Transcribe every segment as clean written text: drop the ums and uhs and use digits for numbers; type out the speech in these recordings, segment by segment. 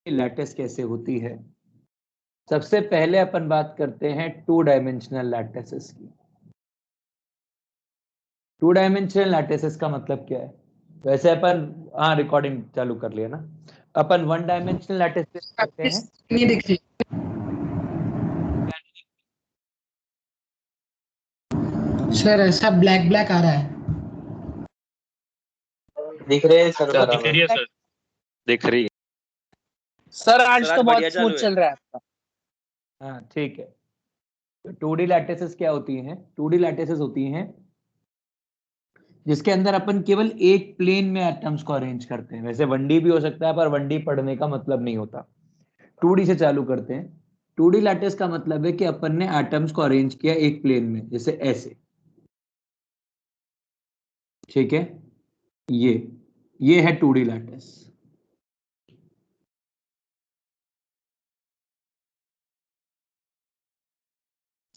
Lattice कैसे होती है। सबसे पहले अपन बात करते हैं 2 डायमेंशनल लैटिसेस की। 2 डायमेंशनल लैटिसेस का मतलब क्या है? वैसे अपन रिकॉर्डिंग चालू कर लिया ना। अपन 1 डायमेंशनल लैटिस करते हैं। नहीं दिख रही सर, ऐसा ब्लैक ब्लैक आ रहा है। दिख रहे हैं सर दिख बराबर। रही है सर, दिख रही है सर आज सर, तो आज बहुत बढ़िया चालू स्मूथ है। चल रहा है आपका। हाँ ठीक है। तो 2D लैटिसेस क्या होती हैं? 2D लैटिसेस होती हैं जिसके अंदर अपन केवल एक प्लेन में एटम्स को अरेंज करते हैं। वैसे 1D भी हो सकता है, पर 1D पढ़ने का मतलब नहीं होता। 2D से चालू करते हैं। 2D लैटिस का मतलब है कि अपन ने एटम्स को अरेंज किया एक प्लेन में, जैसे ऐसे। ठीक है, ये है 2D लैटिस।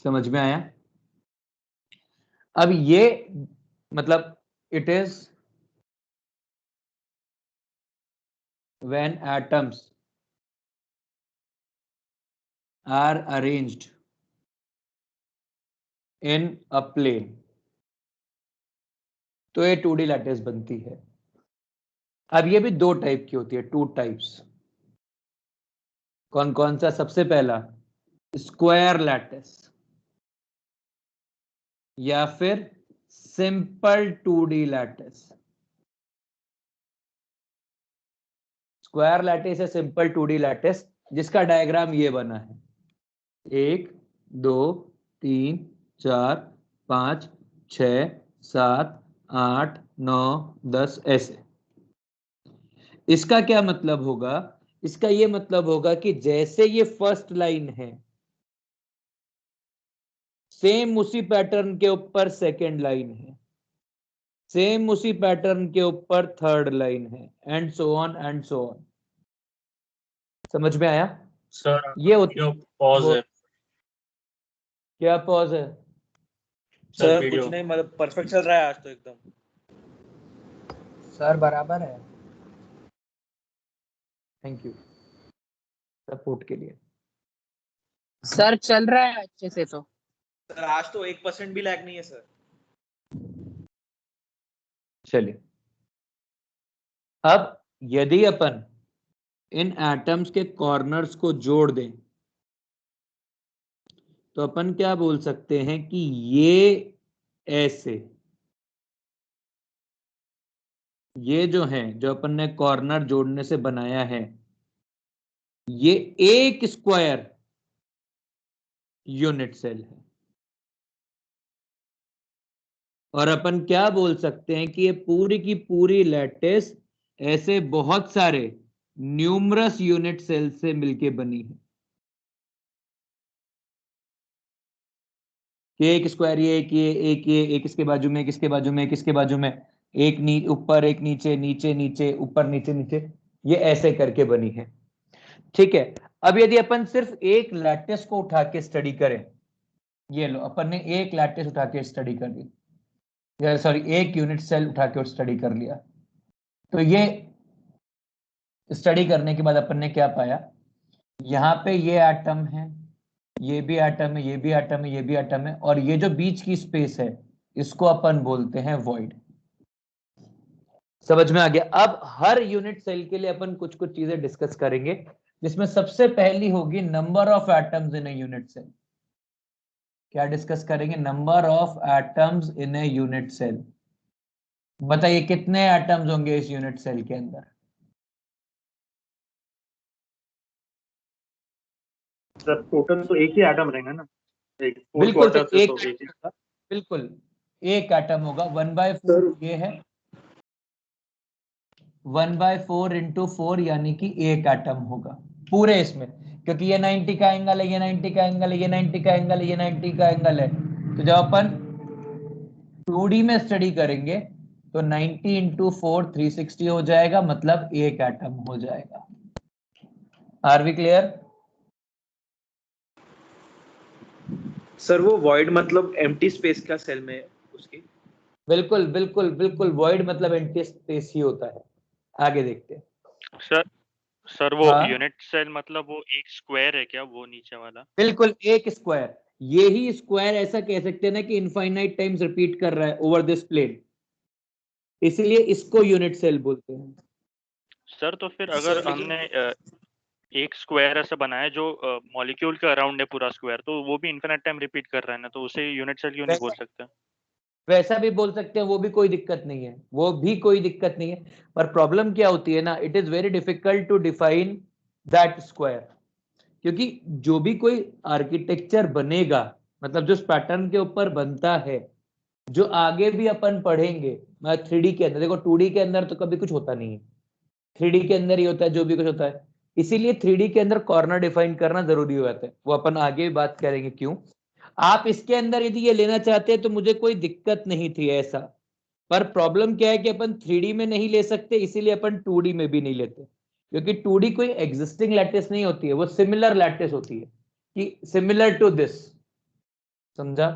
समझ में आया? अब ये मतलब it is when atoms are arranged in a plane, तो ये 2D लैटिस बनती है। अब ये भी 2 टाइप की होती है, 2 टाइप्स। कौन कौन सा? सबसे पहला स्क्वायर लैटिस या फिर simple 2D lattice. Square lattice है सिंपल 2D लैटिस, जिसका डायग्राम ये बना है। 1 2 3 4 5 6 7 8 9 10 ऐसे। इसका क्या मतलब होगा? इसका ये मतलब होगा कि जैसे ये फर्स्ट लाइन है, सेम उसी पैटर्न के ऊपर सेकेंड लाइन है, सेम उसी पैटर्न के ऊपर थर्ड लाइन है, and so on and so on. समझ में आया? सर। ये होती क्यों पॉज है क्या? पॉज है सर वीडियो? कुछ नहीं, मतलब परफेक्ट चल रहा है आज तो एकदम। सर बराबर है। थैंक यू सपोर्ट के लिए। सर चल रहा है अच्छे से तो। सर आज तो 1% भी लैग नहीं है सर। चलिए, अब यदि अपन इन एटम्स के कॉर्नर्स को जोड़ दें, तो अपन क्या बोल सकते हैं कि ये ऐसे, ये जो है, जो अपन ने कॉर्नर जोड़ने से बनाया है, ये एक स्क्वायर यूनिट सेल है। और अपन क्या बोल सकते हैं कि ये पूरी की पूरी लैटिस ऐसे बहुत सारे न्यूमरस यूनिट सेल से मिलके बनी है। कि एक स्क्वायर, ये एक इसके बाजू में, एक इसके बाजू में, एक इसके बाजू में, एक ऊपर, एक नीचे, नीचे नीचे, ऊपर नीचे नीचे, ये ऐसे करके बनी है। ठीक है। अब यदि अपन सिर्फ एक लैटिस को उठा के स्टडी करें, ये लो, अपन ने एक लैटिस उठा के स्टडी कर ली, सॉरी एक यूनिट सेल उठा के स्टडी कर लिया, तो ये स्टडी करने के बाद अपन ने क्या पाया? यहां पे ये एटम है, ये भी एटम है, ये भी एटम है, ये भी एटम है, और ये जो बीच की स्पेस है, इसको अपन बोलते हैं वॉइड। समझ में आ गया? अब हर यूनिट सेल के लिए अपन कुछ कुछ चीजें डिस्कस करेंगे, जिसमें सबसे पहली होगी number of atoms in a unit cell. क्या डिस्कस करेंगे? Number of atoms in a unit cell. बताइए कितने एटम्स होंगे इस यूनिट सेल के अंदर? सर टोटल तो एक ही एटम रहेगा ना, एक बिल्कुल, तो क्वार्टर एक तो एक ही। बिल्कुल एक एटम होगा। 1/4 ये है, 1/4 इंटू 4 यानी कि एक एटम होगा पूरे इसमें, क्योंकि ये 90 का एंगल है, ये 90 का एंगल है, ये 90 का एंगल है, ये 90 का एंगल है। तो जब अपन 2D में स्टडी करेंगे तो 90 इंटू 4 360 हो जाएगा, मतलब एक एटम हो जाएगा। Are we clear? सर वो वॉइड मतलब एम्प्टी स्पेस का सेल में उसकी। बिल्कुल बिल्कुल बिल्कुल, वॉइड मतलब एम्प्टी स्पेस ही होता है। आगे देखते हैं। सर वो हाँ यूनिट सेल मतलब वो एक स्क्वायर है क्या, वो नीचे वाला? बिल्कुल एक स्क्वायर, यही स्क्वायर ऐसा कह सकते हैं ना कि इनफाइनाइट टाइम्स रिपीट कर रहा है ओवर दिस प्लेन, इसलिए इसको यूनिट सेल बोलते हैं। सर तो फिर सर अगर लेकिन हमने एक स्क्वायर ऐसा बनाया जो मॉलिक्यूल के अराउंड है पूरा स्क्वायर, तो वो भी इन्फिनिट टाइम रिपीट कर रहा है ना, तो उसे यूनिट सेल क्यों नहीं बोल वैसा सकते? वैसा भी बोल सकते हैं, वो भी कोई दिक्कत नहीं है, वो भी कोई दिक्कत नहीं है। पर प्रॉब्लम क्या होती है ना, it is very difficult to define that square, क्योंकि जो भी कोई आर्किटेक्चर बनेगा, मतलब जो पैटर्न के ऊपर बनता है, जो आगे भी अपन पढ़ेंगे, मैं 3D के अंदर देखो, 2D के अंदर तो कभी कुछ होता नहीं है, 3D के अंदर ही होता है जो भी कुछ होता है। इसीलिए 3D के अंदर कॉर्नर डिफाइन करना जरूरी हो जाता है, वो अपन आगे भी बात करेंगे क्यों। आप इसके अंदर यदि ये लेना चाहते हैं तो मुझे कोई दिक्कत नहीं थी ऐसा, पर प्रॉब्लम क्या है कि अपन 3D में नहीं ले सकते, इसीलिए अपन 2D में भी नहीं लेते, क्योंकि 2D कोई एग्जिस्टिंग लैटिस नहीं होती है, वो सिमिलर लैटिस होती है, कि सिमिलर टू दिस, समझा?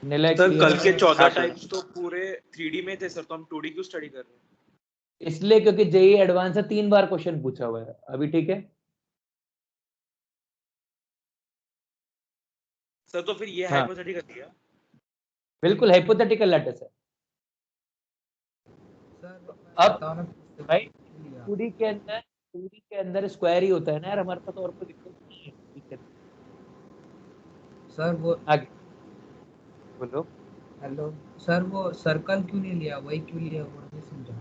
निलय सर क्लियर कल है? के 14 हाँ सर। टाइप्स तो पूरे 3D में थे सर, तो हम 2D क्यों स्टडी कर रहे हैं? इसलिए क्योंकि जेई एडवांस से 3 बार क्वेश्चन पूछा हुआ है अभी, ठीक है। सर तो फिर ये हाँ हाइपोथेटिकल दिया। बिल्कुल हाइपोथेटिकल लैटिस है। अब भाई 2D के अंदर स्क्वायर ही होता है ना यार, हमारे पास और कोई दिक्कत नहीं है 2D के अंदर। सर वो आगे बोलो। हेलो सर, वो सर्कल क्यों नहीं लिया, वही क्यों लिया वो नहीं समझा।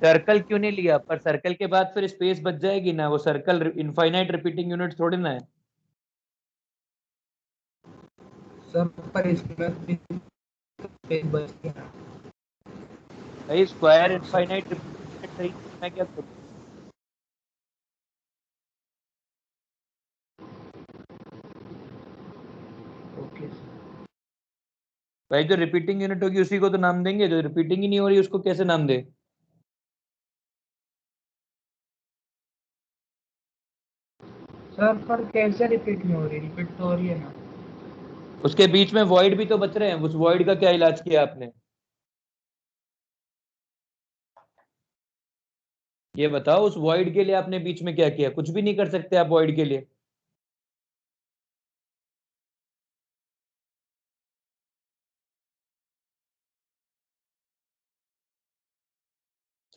सर्कल क्यों नहीं लिया? पर सर्कल के बाद फिर स्पेस बच जाएगी ना, वो सर्कल इनफाइनाइट रिपीटिंग यूनिट थोड़ी ना है। सर पर इसमें पेज बच गया। भाई स्क्वायर इनफाइनाइट रिपीटिंग यूनिट सही, मैं क्या करूँ? ओके भाई जो रिपीटिंग यूनिट होगी उसी को तो नाम देंगे, जो रिपीटिंग ही नहीं हो रही उसको कैसे नाम दे? सर, पर कैसे रिपीट नहीं हो रही, रिपीट तो हो रही है ना। उसके बीच में वॉइड भी तो बच रहे हैं, उस वॉइड का क्या इलाज किया आपने? ये बताओ, उस वॉइड के लिए आपने बीच में क्या किया? कुछ भी नहीं कर सकते आप वॉइड के लिए।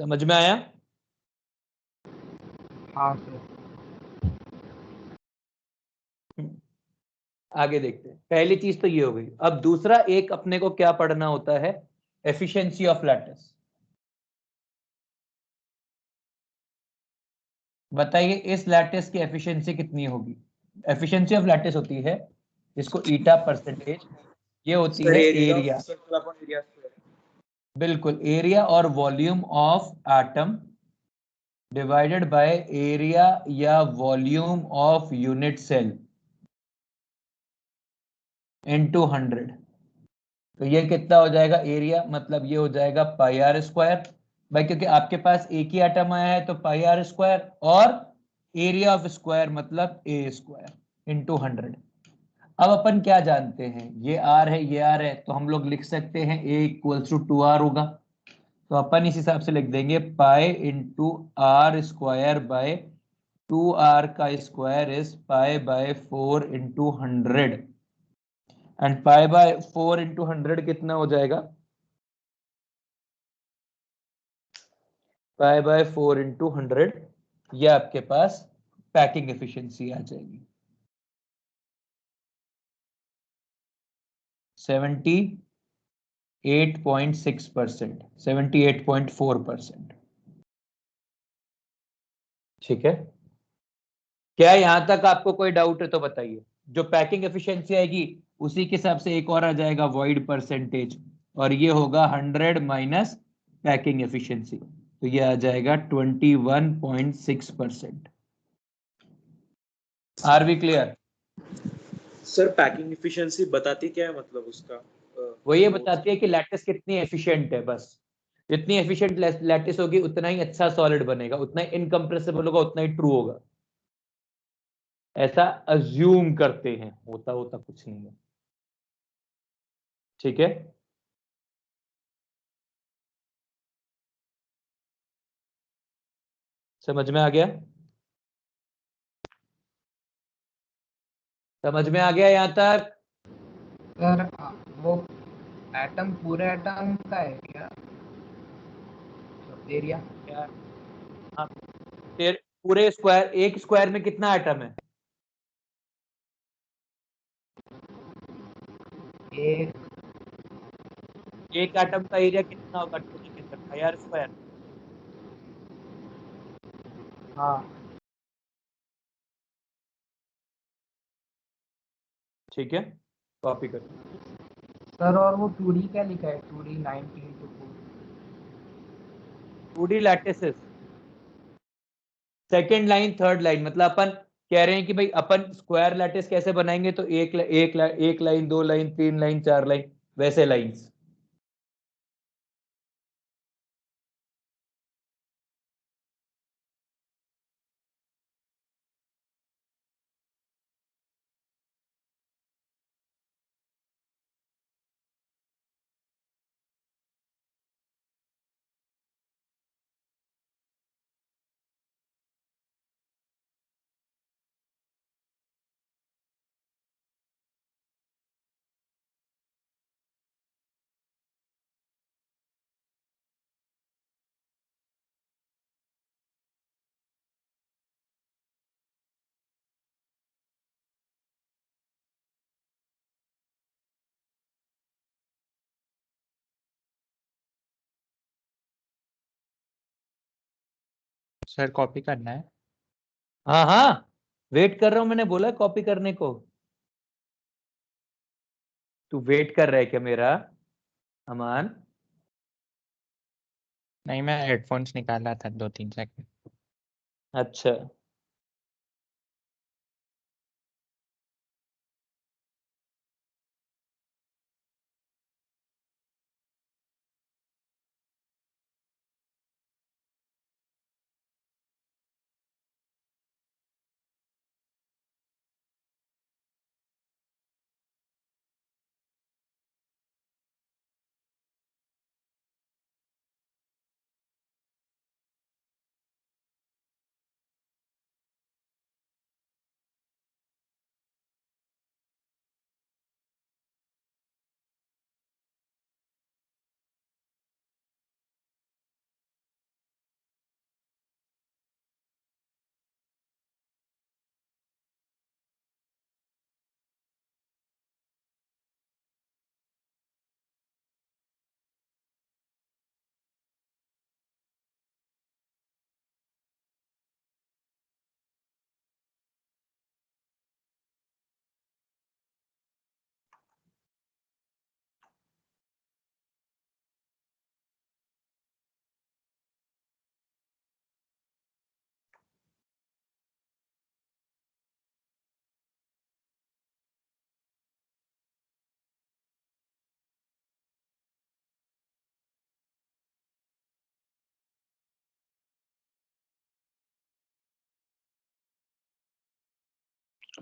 समझ में आया? हाँ सर। आगे देखते हैं। पहली चीज तो ये हो गई। अब दूसरा एक अपने को क्या पढ़ना होता है, एफिशिएंसी ऑफ लैटिस। बताइए इस लैटिस की एफिशिएंसी कितनी होगी? एफिशिएंसी ऑफ लैटिस होती है जिसको ईटा परसेंटेज, ये होती सर है area of area, circle upon area square. बिल्कुल एरिया और volume of atom divided by area या volume of unit cell into 100। तो ये कितना हो जाएगा एरिया, मतलब ये हो जाएगा पाई आर स्क्वायर, भाई क्योंकि आपके पास एक ही एटम आया है तो पाई आर स्क्वायर, और एरिया ऑफ स्क्वायर मतलब ए स्क्वायर इनटू 100। अब अपन क्या जानते हैं, ये आर है ये आर है, तो हम लोग लिख सकते हैं ए इक्वल्स टू 2r होगा, तो अपन इस हिसाब से लिख देंगे pi into r square by 2r का square is pi by 4 into 100, and pi by 4 into 100 कितना हो जाएगा? पाई बाय 4 इंटू 100, ये आपके पास पैकिंग एफिशिएंसी आ जाएगी 78.6%, 78.4%। ठीक है, क्या यहां तक आपको कोई डाउट है तो बताइए। जो पैकिंग एफिशिएंसी आएगी उसी के हिसाब से एक और आ जाएगा वॉइड परसेंटेज, और ये होगा 100 माइनस पैकिंग एफिशिएंसी, तो ये आ जाएगा 21.6%। Are we clear? Sir packing efficiency बताती क्या है, मतलब उसका वो ये बताती है कि लैटिस कितनी एफिशिएंट है, बस जितनी एफिशिएंट लैटिस होगी उतना ही अच्छा सॉलिड बनेगा, उतना ही इनकम्प्रेसिबल होगा, उतना ही ट्रू होगा, ऐसा अज्यूम करते हैं, होता होता कुछ नहीं है। ठीक है, समझ में आ गया? समझ में आ गया यहाँ तक? सर वो एटम पूरे एटम का है क्या एरिया? क्या? हाँ, पूरे स्क्वायर, एक स्क्वायर में कितना एटम है? एक एक एटम का एरिया कितना होगा 2D के अंदर? पाई आर स्क्वायर। हाँ ठीक है, कॉपी कर। सर, और वो 2D क्या लिखा है? 2D 19 to 2D lattices, second line third line, मतलब अपन कह रहे हैं कि भाई अपन स्क्वायर लैटिस कैसे बनाएंगे, तो एक लाइन, दो लाइन, तीन लाइन, चार लाइन, वैसे लाइंस। सर कॉपी करना है? हाँ हाँ, वेट कर रहा हूं, मैंने बोला कॉपी करने को। तू वेट कर रहा है क्या मेरा, अमान? नहीं, मैं हेडफोन्स निकाला था 2-3 सेकंड। अच्छा,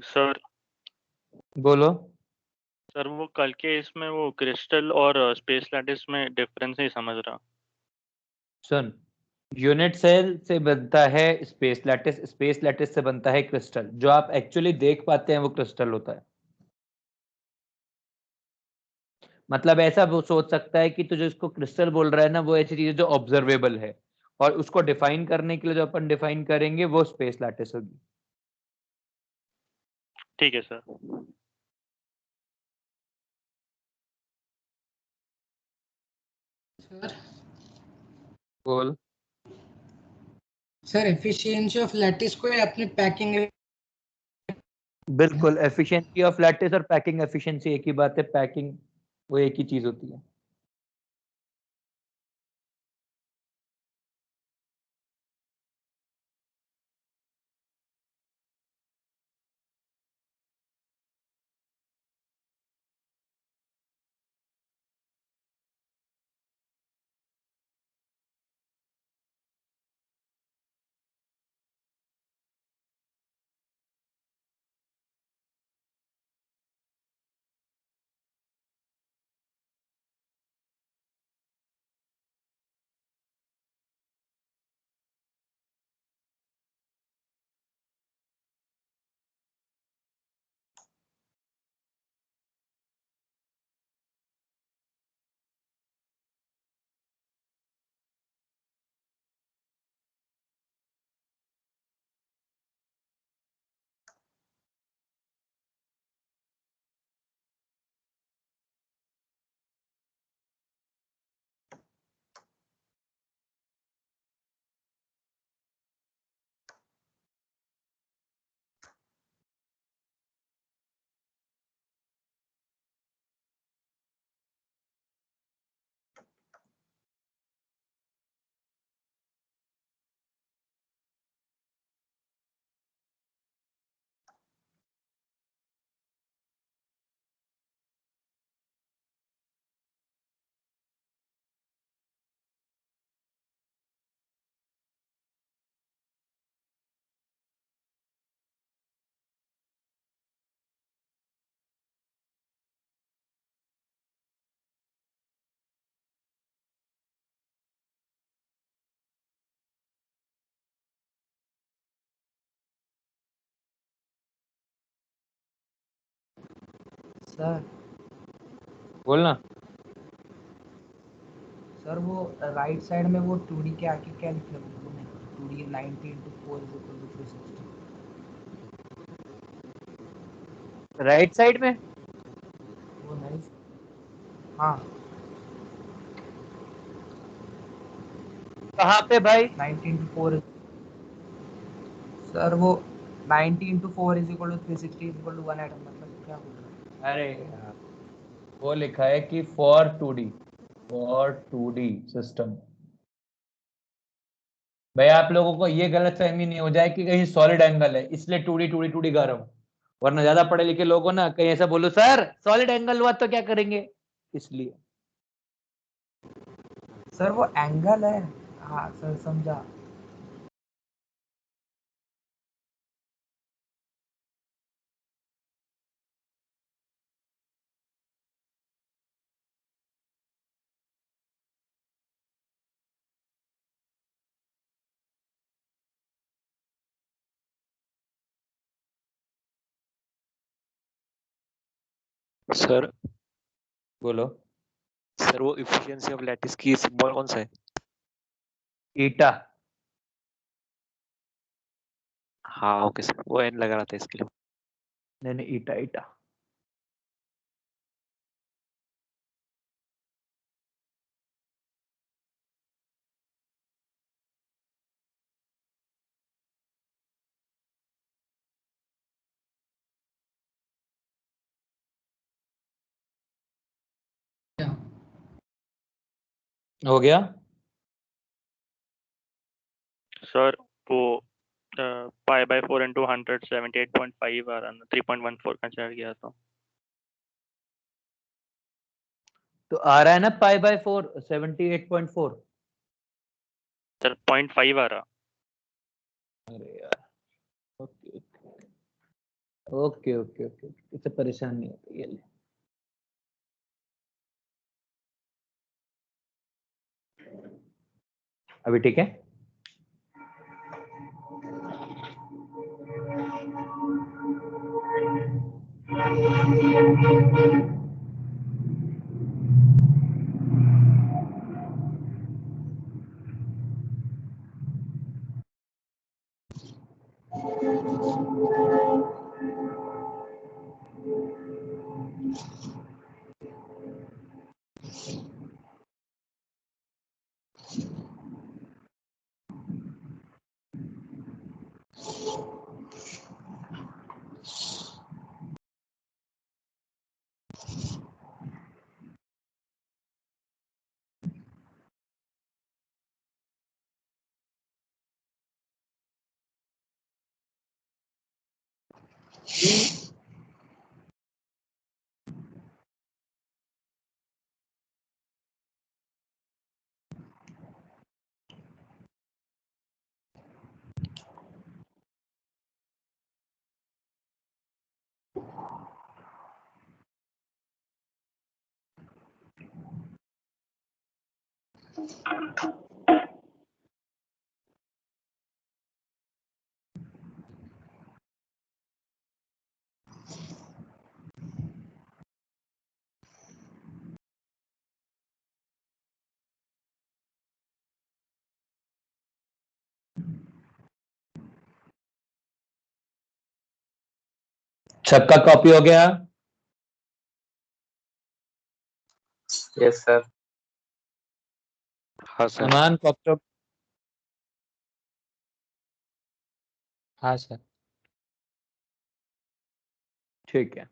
सर बोलो। सर वो कल के इसमें वो क्रिस्टल और स्पेस लैटिस में डिफरेंस नहीं समझ रहा। सुन, यूनिट सेल से बनता है स्पेस लैटिस, स्पेस लैटिस से बनता है क्रिस्टल। जो आप एक्चुअली देख पाते हैं वो क्रिस्टल होता है। मतलब ऐसा वो सोच सकता है कि तो जो इसको क्रिस्टल बोल रहा है ना, वो ऐसी चीज है जो ऑब्जर्वेबल है, और उसको डिफाइन करने के लिए जो अपन डिफाइन करेंगे वो स्पेस लैटिस होगी। ठीक है सर। सर। बोल। सर एफिशिएंसी ऑफ लैटिस को या अपने पैकिंग? बिल्कुल, एफिशिएंसी ऑफ लैटिस और पैकिंग एफिशिएंसी एक ही बात है। पैकिंग वो एक ही चीज होती है। सर बोलना। सर वो राइट साइड में वो 2D के आगे क्या लिखा है? 2D 90 into 4 is equal to 360. Right side में वो नहीं। हाँ कहाँ पे भाई? 90 into 4 सर वो 90 into 4 is equal to 360 is equal to 1 atom, मतलब क्या बोल रहा है? अरे यार, वो लिखा है कि फॉर 2D सिस्टम। भाई आप लोगों को ये गलत फहमी नहीं हो जाए कि कहीं सॉलिड एंगल है इसलिए 2D गा रहा हूं, वरना ज्यादा पढ़े लिखे लोग हो ना, कहीं ऐसा बोलो सर सॉलिड एंगल हुआ तो क्या करेंगे, इसलिए। सर वो एंगल है। हाँ सर समझा। सर बोलो। सर वो इफिशिएंसी ऑफ लैटिस की सिंबल कौन सा है? ईटा। हाँ ओके सर, वो एन लगा रहा था इसके लिए। नहीं नहीं, ईटा ईटा। हो गया। सर वो पाई बाय 4 into 100 78.5 आ रहा ना, 3.14 कंसिडर किया था। तो आ रहा है ना पाई बाय 4 78.4। सर 0.5 आ रहा। अरे यार, ओके ओके ओके ओके, इससे परेशान नहीं होता, ये ले। अभी ठीक है। सबका कॉपी हो गया? Yes sir. हाँ सर। अमान कॉपी? हाँ सर। ठीक है।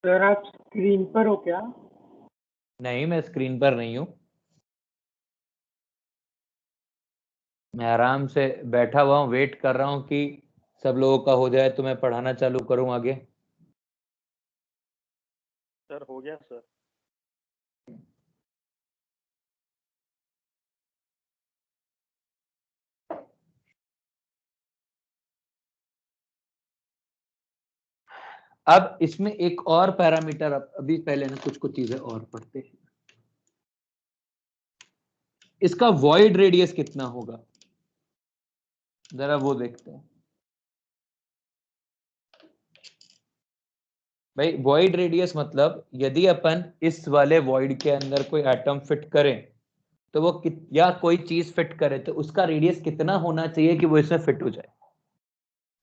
सर आप स्क्रीन पर हो क्या? नहीं, मैं स्क्रीन पर नहीं हूँ, मैं आराम से बैठा हुआ हूँ, वेट कर रहा हूँ कि सब लोगों का हो जाए तो मैं पढ़ाना चालू करूँ आगे। सर हो गया सर। अब इसमें एक और पैरामीटर, अभी पहले ना कुछ कुछ चीजें और पढ़ते हैं। इसका वॉइड रेडियस कितना होगा, जरा वो देखते हैं। भाई वॉइड रेडियस मतलब यदि अपन इस वाले वॉइड के अंदर कोई एटम फिट करें तो वो या कोई चीज फिट करे तो उसका रेडियस कितना होना चाहिए कि वो इसमें फिट हो जाए।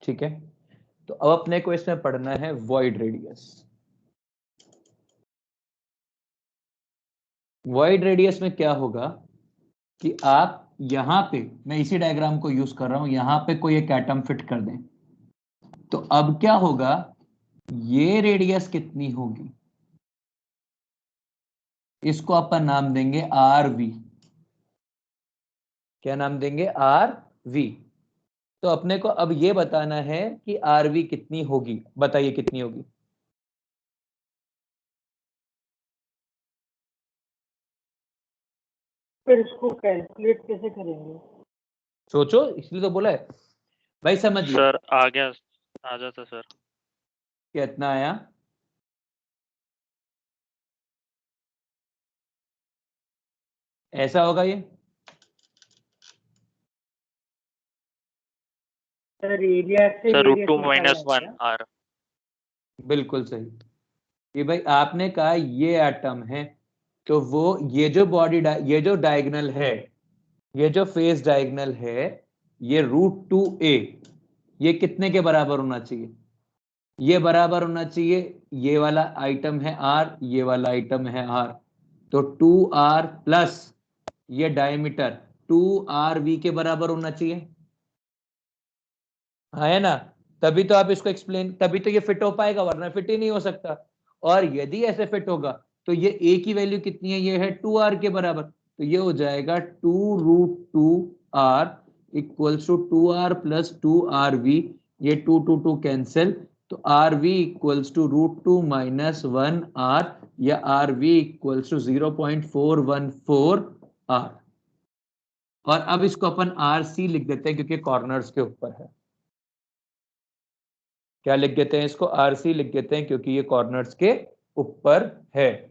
ठीक है, तो अब अपने को इसमें पढ़ना है वॉइड रेडियस। वॉइड रेडियस में क्या होगा कि आप यहां पे, मैं इसी डायग्राम को यूज कर रहा हूं, यहां पे कोई एक एटम फिट कर दें तो अब क्या होगा, ये रेडियस कितनी होगी, इसको अपन नाम देंगे आर वी। क्या नाम देंगे, आर वी। तो अपने को अब ये बताना है कि आर वी कितनी होगी, बताइए कितनी होगी। फिर इसको कैलकुलेट कैसे करेंगे? सोचो, इसलिए तो बोला है भाई, समझिए। सर आ गया, आ जाता सर। कितना आया, ऐसा होगा ये। सर एरिया से सर रेडियस √2 निकालना - 1 क्या? आर। बिल्कुल सही। कि भाई आपने कहा ये एटम है तो वो ये जो ये जो डायगोनल है, ये जो फेस डायगोनल है, ये √2a, ये कितने के बराबर होना चाहिए, ये बराबर होना चाहिए, ये वाला आइटम है आर, ये वाला आइटम है आर, तो 2r प्लस ये डायमीटर 2rv के बराबर होना चाहिए, है ना। तभी तो आप इसको एक्सप्लेन, तभी तो ये फिट हो पाएगा, वरना फिट ही नहीं हो सकता। और यदि ऐसे फिट होगा तो ये a की वैल्यू कितनी है, ये है 2r के बराबर, तो ये हो जाएगा 2√2r equals to 2r plus 2rv, ये 2 2 2 कैंसिल, तो rv equals to √2 minus 1r, या rv इक्वल्स टू 0.414r। और अब इसको अपन rc लिख देते हैं क्योंकि कॉर्नर्स के ऊपर है। क्या लिख देते हैं इसको, आरसी लिख देते हैं क्योंकि ये कॉर्नर्स के ऊपर है।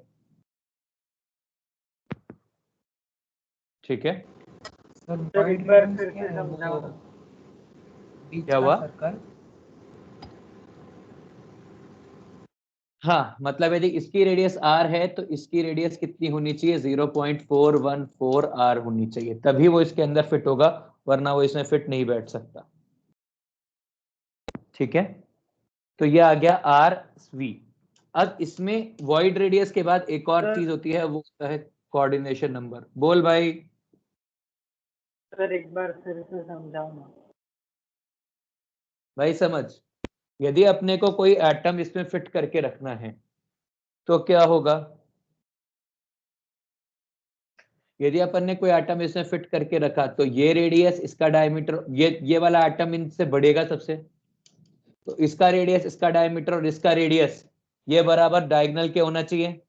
ठीक है, सर सर वाइड एक बार रेडियस फिर क्या से है, वो समझाओ। बीच क्या का हुआ? सर्कल। हाँ, मतलब यदि इसकी रेडियस r है तो इसकी रेडियस कितनी होनी चाहिए, 0.414r होनी चाहिए, तभी वो इसके अंदर फिट होगा, वरना वो इसमें फिट नहीं बैठ सकता। ठीक है, तो ये आ गया आर वी। अब इसमें वॉइड रेडियस के बाद एक और चीज होती है, वो होता है कोऑर्डिनेशन नंबर। बोल भाई। सर एक बार फिर से समझाओ ना। भाई समझ, यदि अपने को कोई एटम इसमें फिट करके रखना है तो क्या होगा, यदि अपन ने कोई एटम इसमें फिट करके रखा तो ये रेडियस, इसका डायमीटर, ये वाला एटम इनसे बढ़ेगा सबसे, तो इसका रेडियस, इसका डायमीटर और इसका रेडियस ये बराबर डायगोनल के होना चाहिए,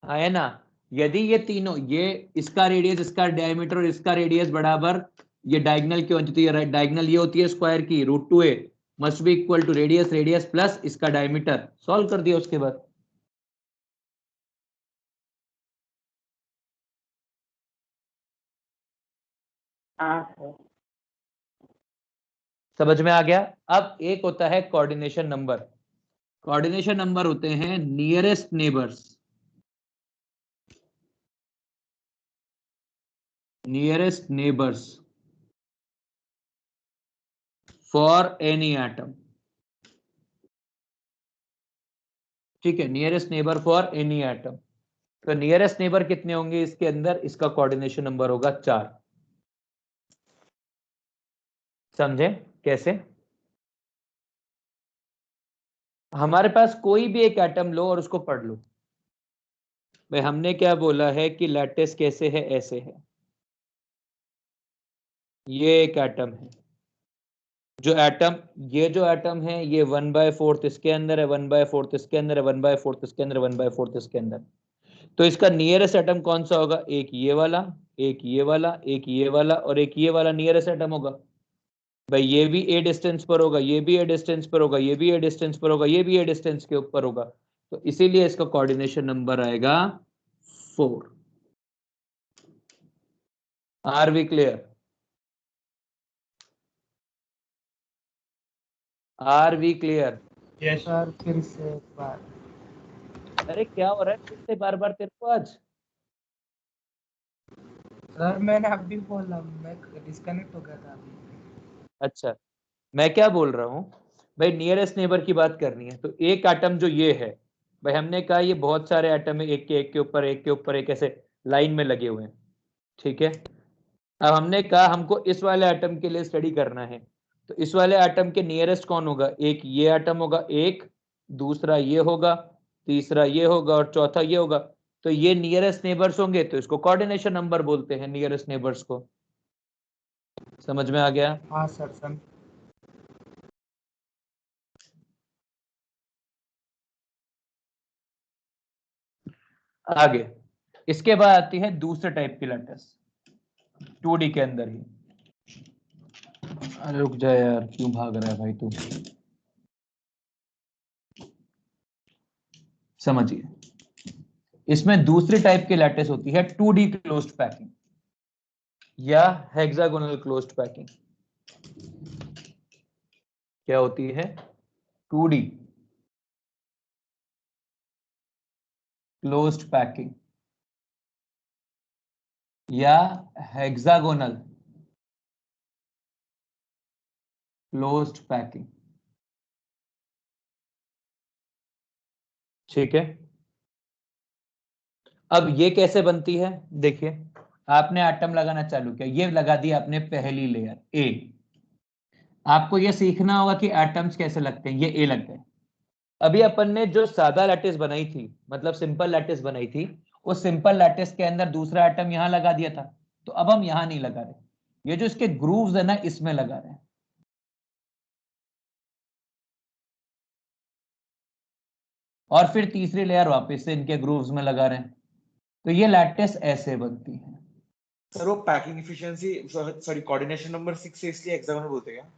है ना। यदि ये तीनों, ये इसका रेडियस, इसका डायमीटर और इसका रेडियस बराबर ये डायगोनल की होती है, डायगोनल ये होती है स्क्वायर की, √2a must be equal to radius, radius plus इसका डायमीटर। सॉल्व कर दिया उसके बाद। हाँ सर। समझ में आ गया। अब एक होता है कोऑर्डिनेशन नंबर। कोऑर्डिनेशन नंबर होते हैं nearest neighbours, nearest neighbours for any atom. ठीक है, nearest neighbour for any atom. तो नियरेस्ट नेबर कितने होंगे इसके अंदर, इसका कोऑर्डिनेशन नंबर होगा 4। समझे कैसे? हमारे पास कोई भी एक एटम लो और उसको पढ़ लो। भाई हमने क्या बोला है कि लैटिस कैसे है, ऐसे है। ये एक एटम है, जो एटम, ये जो एटम है ये 1/4 इसके अंदर है, 1/4 इसके अंदर है, 1/4 इसके अंदर, 1/4 इसके अंदर। तो इसका नियरेस्ट एटम कौन सा होगा, एक ये वाला, एक ये वाला, एक ये वाला और एक ये वाला नियरेस्ट एटम होगा। भाई ये भी ए डिस्टेंस पर होगा, ये भी ए डिस्टेंस पर होगा, ये भी ए डिस्टेंस पर होगा, ये भी ए डिस्टेंस के ऊपर होगा, तो इसीलिए इसका कोऑर्डिनेशन नंबर आएगा 4। Are we clear? Are we clear? Yes sir फिर से एक बार। अरे क्या हो रहा है फिर से बार बार तेरे को आज? सर मैंने अभी बोला, मैं डिस्कनेक्ट हो गया था अभी। अच्छा, मैं क्या बोल रहा हूँ भाई, नियरेस्ट नेबर की बात करनी है, तो एक एटम जो ये है भाई, हमने कहा ये बहुत सारे एटम है, एक के ऊपर एक के ऊपर एक ऐसे लाइन में लगे हुए हैं, ठीक है। अब हमने कहा हमको इस वाले एटम के लिए स्टडी करना है, तो इस वाले एटम के नियरेस्ट कौन होगा? एक ये एटम होगा, एक दूसरा ये होगा, तीसरा ये होगा और चौथा ये होगा, तो ये नियरेस्ट नेबर्स होंगे, तो इसको कोऑर्डिनेशन नंबर बोलते हैं, नियरेस्ट नेबर्स को। समझ में आ गया? हाँ सर सर। आगे इसके बाद आती है दूसरे टाइप की लैटिस, 2D के अंदर ही। अरे रुक जा यार, क्यों भाग रहा है भाई तू? समझिए, इसमें दूसरी टाइप की लैटिस होती है 2D क्लोज्ड पैकिंग या हेक्सागोनल क्लोज्ड पैकिंग। क्या होती है? 2D क्लोज्ड पैकिंग या हेक्सागोनल क्लोज्ड पैकिंग, ठीक है। अब ये कैसे बनती है? देखिए, आपने एटम लगाना चालू किया, ये लगा दिया आपने पहली लेयर ए। आपको ये सीखना होगा कि एटम्स कैसे लगते हैं, ये ए लग गए। अभी अपन ने जो सादा लैटिस बनाई थी, मतलब सिंपल लैटिस बनाई थी, उस सिंपल लैटिस के अंदर दूसरा एटम यहां लगा दिया था, तो अब हम यहां नहीं लगा रहे, ये जो इसके ग्रूव्स है ना, इसमें लगा रहे हैं। और फिर तीसरी लेयर वापस से इनके ग्रूव्स में लगा रहे हैं, तो ये लैटिस ऐसे बनती है। सर वो packing efficiency, sorry coordination number 6 है इसलिए हेक्सागोनल बोलते हैं क्या?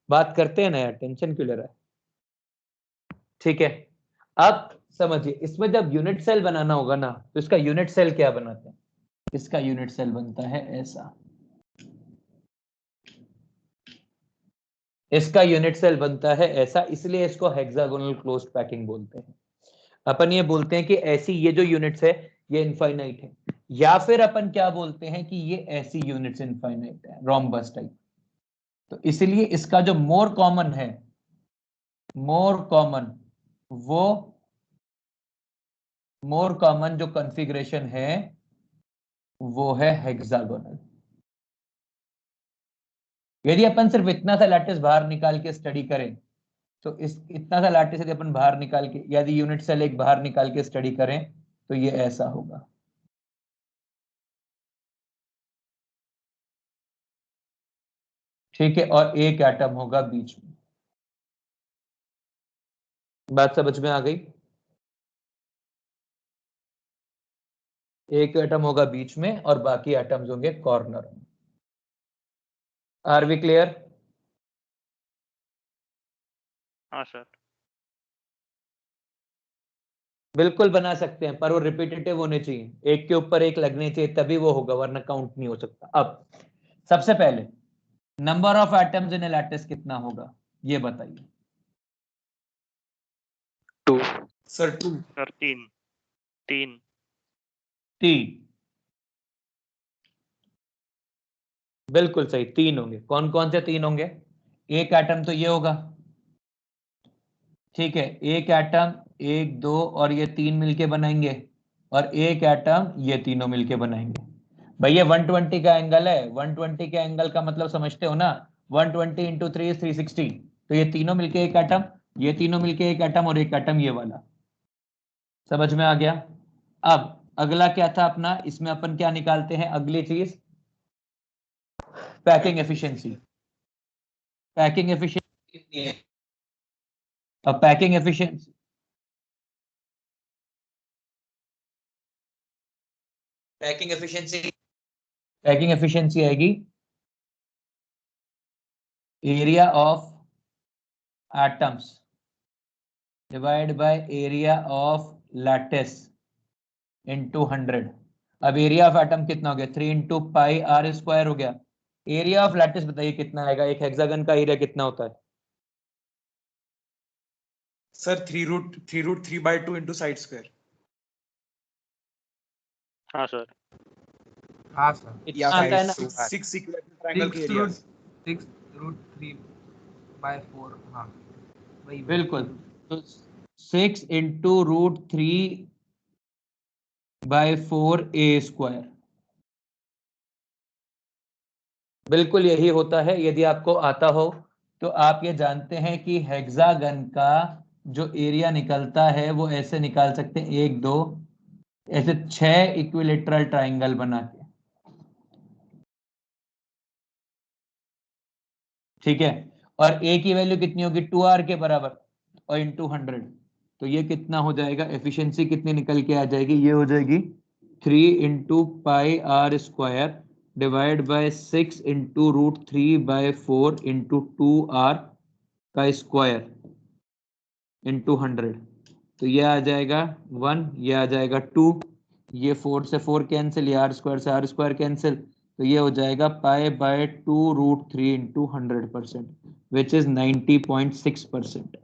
बात करते हैं ना यार, टेंशन क्यों ले रहा है? ठीक है, अब समझिए, इसमें जब यूनिट सेल बनाना होगा ना, तो इसका यूनिट सेल क्या बनाते हैं? इसका यूनिट सेल बनता है ऐसा, इसका यूनिट सेल बनता है ऐसा, इसलिए इसको हेक्सागोनल क्लोज्ड पैकिंग बोलते हैं। अपन ये बोलते हैं कि ऐसी ये जो यूनिट्स है ये इनफाइनाइट है, या फिर अपन क्या बोलते हैं कि ये ऐसी यूनिट्स इनफाइनाइट है, रोम्बस टाइप। तो इसलिए इसका जो मोर कॉमन है, मोर कॉमन, वो मोर कॉमन जो कॉन्फ़िगरेशन है वो है हेक्सागोनल। यदि अपन सिर्फ इतना सा लैटिस बाहर निकाल के स्टडी करें, तो इस इतना सा लैटिस यदि अपन बाहर निकाल के, यदि यूनिट सेल एक बाहर निकाल के स्टडी करें, तो ये ऐसा होगा। ठीक है, और एक एटम होगा बीच में। बात समझ में आ गई? एक एटम होगा बीच में और बाकी एटम्स होंगे कॉर्नर में। Are we clear? हाँ सर। बिल्कुल बना सकते हैं, पर वो रिपीटेटिव होने चाहिए, एक के ऊपर एक लगने चाहिए, तभी वो होगा, वरना काउंट नहीं हो सकता। अब सबसे पहले number of atoms in A lattice कितना होगा, ये बताइए। 2 सर 2। सर 3 3 3, बिल्कुल सही, 3 होंगे। कौन कौन से 3 होंगे? एक एटम तो ये होगा, ठीक है, एक एटम, 1 2 और ये 3 मिलके बनाएंगे, और एक एटम ये तीनों मिलके बनाएंगे। भैया 120 का एंगल है, 120 के एंगल का मतलब समझते हो ना, 120 इंटू 3 is 360, तो ये तीनों मिलके एक एटम, ये तीनों मिलके एक एटम, और एक एटम ये वाला। समझ में आ गया? अब अगला क्या था अपना, इसमें अपन क्या निकालते हैं, अगली चीज पैकिंग एफिशिएंसी। पैकिंग एफिशिएंसी कितनी है? अब पैकिंग एफिशिएंसी, पैकिंग एफिशिएंसी आएगी area of atoms divide by area of lattice into 100। अब एरिया ऑफ एटम कितना हो गया? 3 × πr² हो गया। एरिया ऑफ लैटिस बताइए कितना आएगा? एक हेक्सागन का एरिया कितना होता है? Sir 3√3 into side square. हाँ सर। हाँ सर, इतना आता है ना? 6 इक्विलैटरल ट्रायंगल के 6 एरिया। रूट 6√3/4। हाँ वही बिल्कुल। तो 6 × √3/4 a²। बिल्कुल यही होता है। यदि आपको आता हो तो आप ये जानते हैं कि हेक्सागन का जो एरिया निकलता है वो ऐसे निकाल सकते हैं, 1 2 ऐसे 6 इक्विलेटरल ट्रायंगल बना के। ठीक है। और ए की वैल्यू कितनी होगी? 2r के बराबर और इंटू 100। तो ये कितना हो जाएगा? एफिशिएंसी कितनी निकल के आ जाएगी? ये हो जाएगी 3 × πr² divide by 6 × √3/4 into 2r का स्क्वायर इंटू 100। तो ये आ जाएगा 1, ये आ जाएगा 2, ये 4 से 4 कैंसिल, ये r² से r² कैंसिल। तो ये हो जाएगा π/2√3 into 100%, which is 90.6%।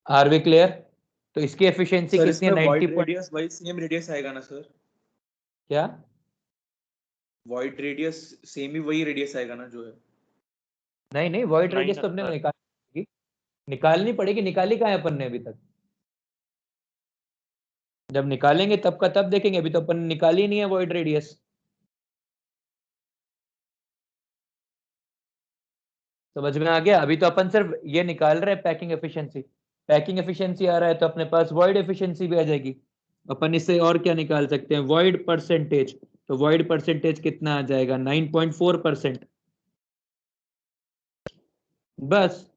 Are we clear? तो इसकी एफिशिएंसी सर कितनी इसमें है? वॉइड 90 रेडियस वही सेम रेडियस आएगा ना सर? क्या? वॉइड रेडियस सेम ही वही रेडियस आएगा ना जो है? नहीं नहीं, वॉइड नहीं रेडियस ना तो अपने सर। निकालनी पड़ेगी। निकाली कहाँ है अपन ने अभी तक? जब निकालेंगे तब का तब देखेंगे, अभी तो अपन ने निकाली नहीं है वॉइड रेडियस। समझ में आ गया? अभी तो अपन सिर्फ ये निकाल रहे हैं पैकिंग एफिशिएंसी। पैकिंग एफिशिएंसी आ रहा है तो अपने पास वॉइड एफिशिएंसी भी आ जाएगी। अपन इससे और क्या निकाल सकते हैं? Void percentage. तो वॉइड परसेंटेज कितना आ जाएगा? 9.4%। बस।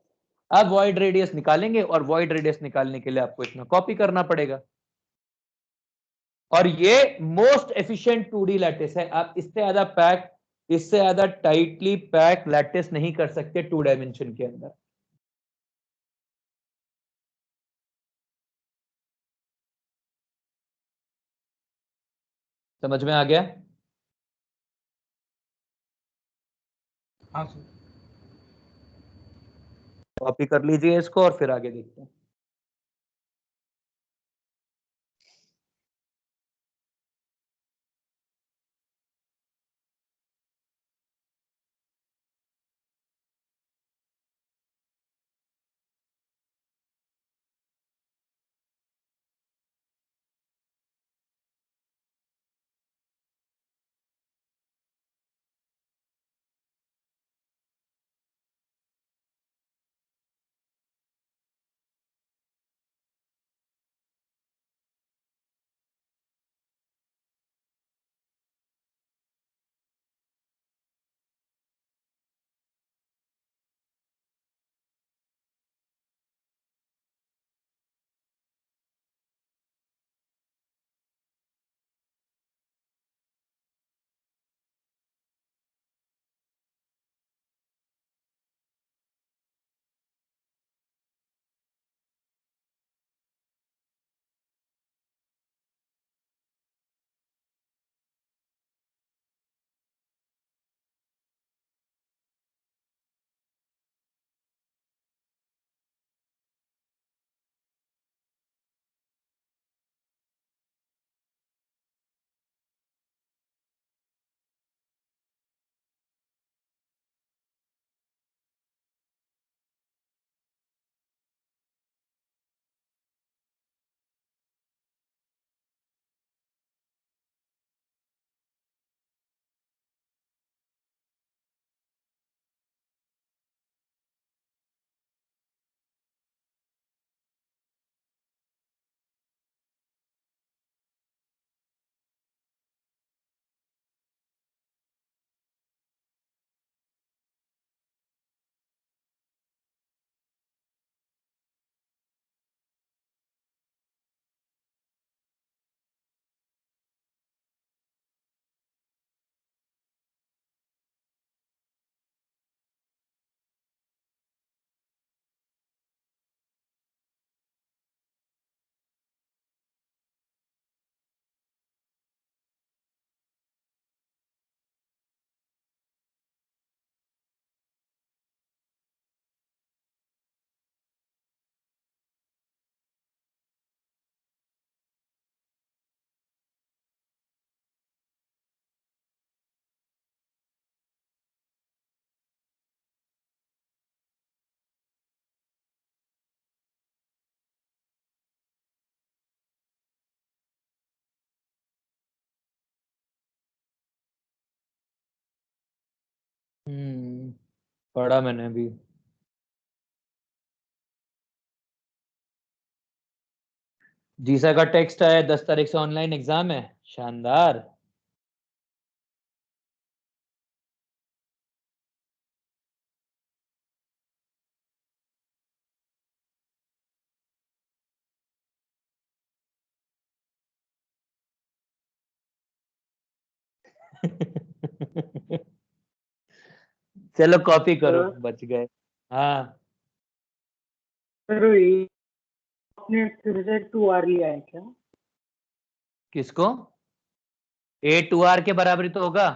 अब वॉइड रेडियस निकालेंगे और वॉइड रेडियस निकालने के लिए आपको इतना कॉपी करना पड़ेगा। और ये मोस्ट एफिशिएंट 2D लैटिस है। आप इससे ज्यादा टाइटली पैक लैटिस नहीं कर सकते 2 डायमेंशन के अंदर। समझ में आ गया? हाँ सर। कॉपी कर लीजिए इसको और फिर आगे देखते हैं। पढ़ा मैंने अभी। जीसा का टेक्स्ट आया, 10 तारीख से ऑनलाइन एग्जाम है। शानदार। चलो कॉपी करो, बच गए। हाँ सर आपने फिर से 2R लिया है क्या? किसको? A 2R के बराबरी तो होगा।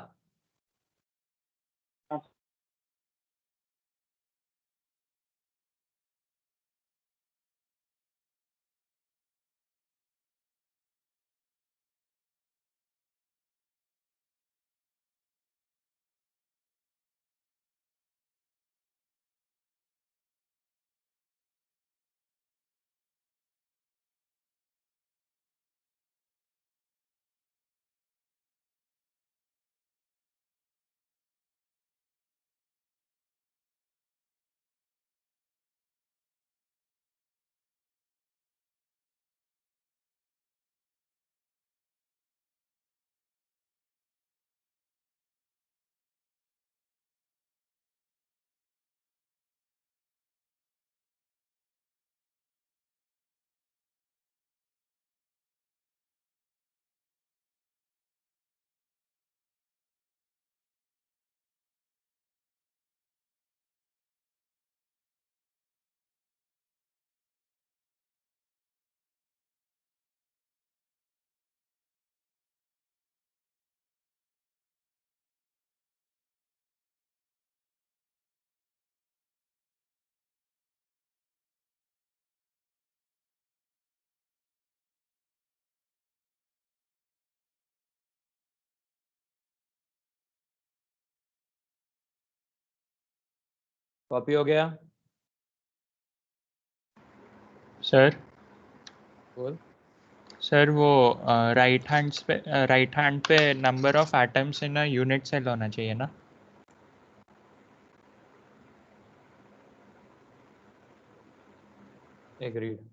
कॉपी हो गया? सर बोल। सर वो राइट हैंड पे number of atoms in a unit cell होना चाहिए ना? एग्रीड।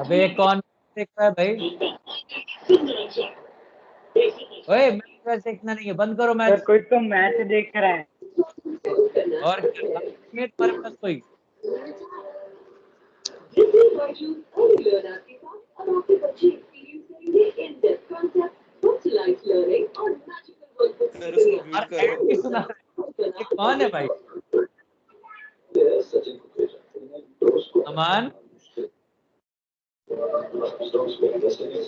अबे कौन देख रहा है भाई? ओए मैच देखना नहीं है, बंद करो मैच। सर कोई तो मैच देख रहा है। और क्या तुम्हारे पास कोई? सर उसको म्यूट करो। नहीं सुना ये कौन है भाई? अमान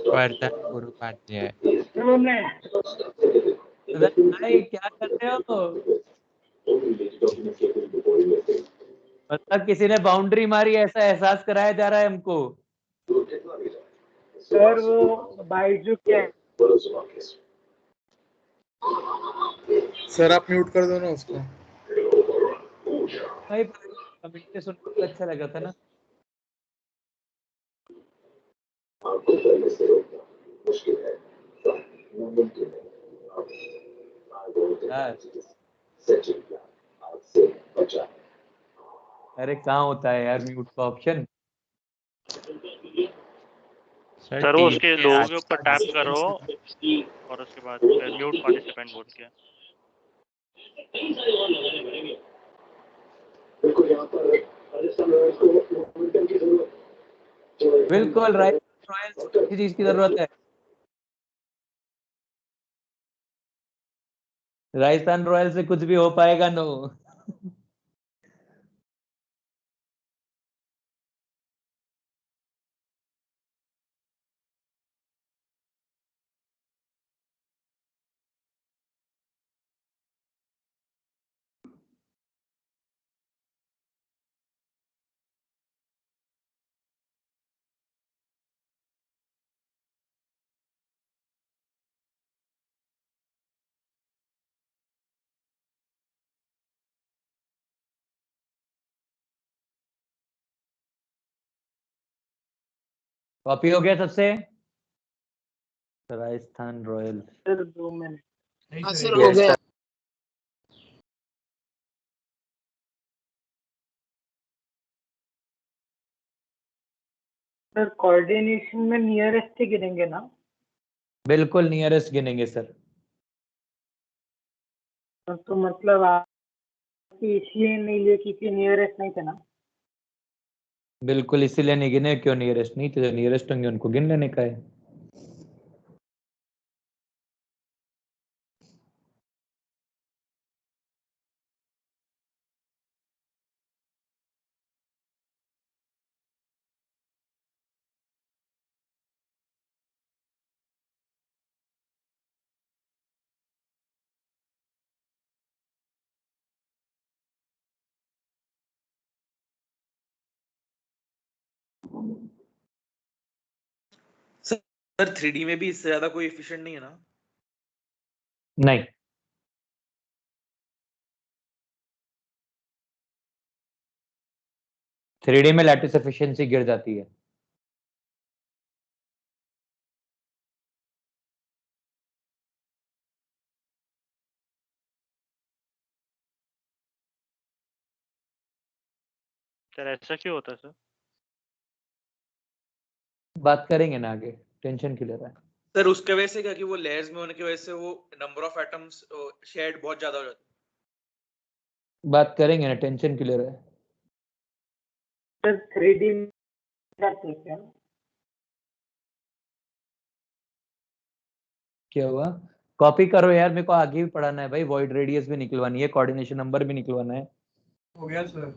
वर्धन गुरुपाध्याय। भाई क्या कर रहे हो? मतलब किसी ने बाउंड्री मारी, ऐसा एहसास कराया जा रहा है हमको। सर वो बाइजू क्या है? सर आप म्यूट कर दो ना उसको। भाई कमेंट सुनकर अच्छा लगा था ना। यार अरे कहाँ होता है यार म्यूट का ऑप्शन? सर वो उसके लोगों के ऊपर टैप करो और उसके बाद म्यूट पार्टिसिपेंट बोल के। बिल्कुल राइट। रॉयल चीज की जरूरत है। राजस्थान रॉयल से कुछ भी हो पाएगा नो। कॉपी हो गया सबसे? राजस्थान रॉयल। Sir 2 minute. हाँ सर हो Yes, गया। sir. सर कोऑर्डिनेशन में नियरेस्ट ही गिनेंगे ना? बिल्कुल नियरेस्ट गिनेंगे सर। तो मतलब आप इसलिए नहीं लिए क्योंकि नियरेस्ट नहीं थे ना? बिल्कुल इसीलिए नहीं गिने, क्यों नियरेस्ट नहीं थे? जो नियरेस्ट होंगे उनको गिन लेने का है। सर 3D में भी इससे ज्यादा कोई एफिशिएंट नहीं है ना? नहीं, थ्री में लैटिस एफिशिएंसी गिर जाती है। सर ऐसा क्यों होता है सर? बात करेंगे ना आगे, टेंशन क्यों ले रहा है? सर उसके वजह से क्या कि वो लेयर्स में होने की वजह से वो नंबर ऑफ एटम्स शेयर्ड बहुत ज्यादा हो जाता बात करेंगे ना, टेंशन क्यों ले रहा है? सर 3D में क्या? क्या हुआ? कॉपी करो यार, मेरे को आगे भी पढ़ाना है भाई, वॉइड रेडियस भी निकलवानी है, कोऑर्डिनेशन नंबर भी निकलवाना है। हो गया सर।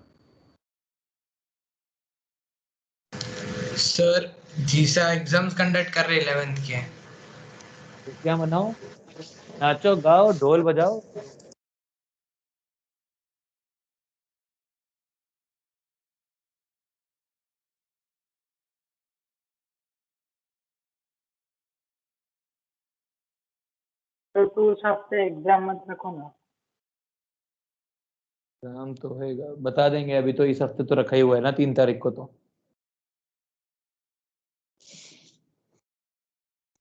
सर जीसा एग्जाम्स कंडक्ट कर रहे 11th के। क्या मनाओ? नाचो गाओ ढोल बजाओ। तो उस हफ्ते एग्जाम मत रखो ना। काम तो होएगा, बता देंगे, अभी तो इस हफ्ते तो रखा ही हुआ है ना 3 तारीख को तो।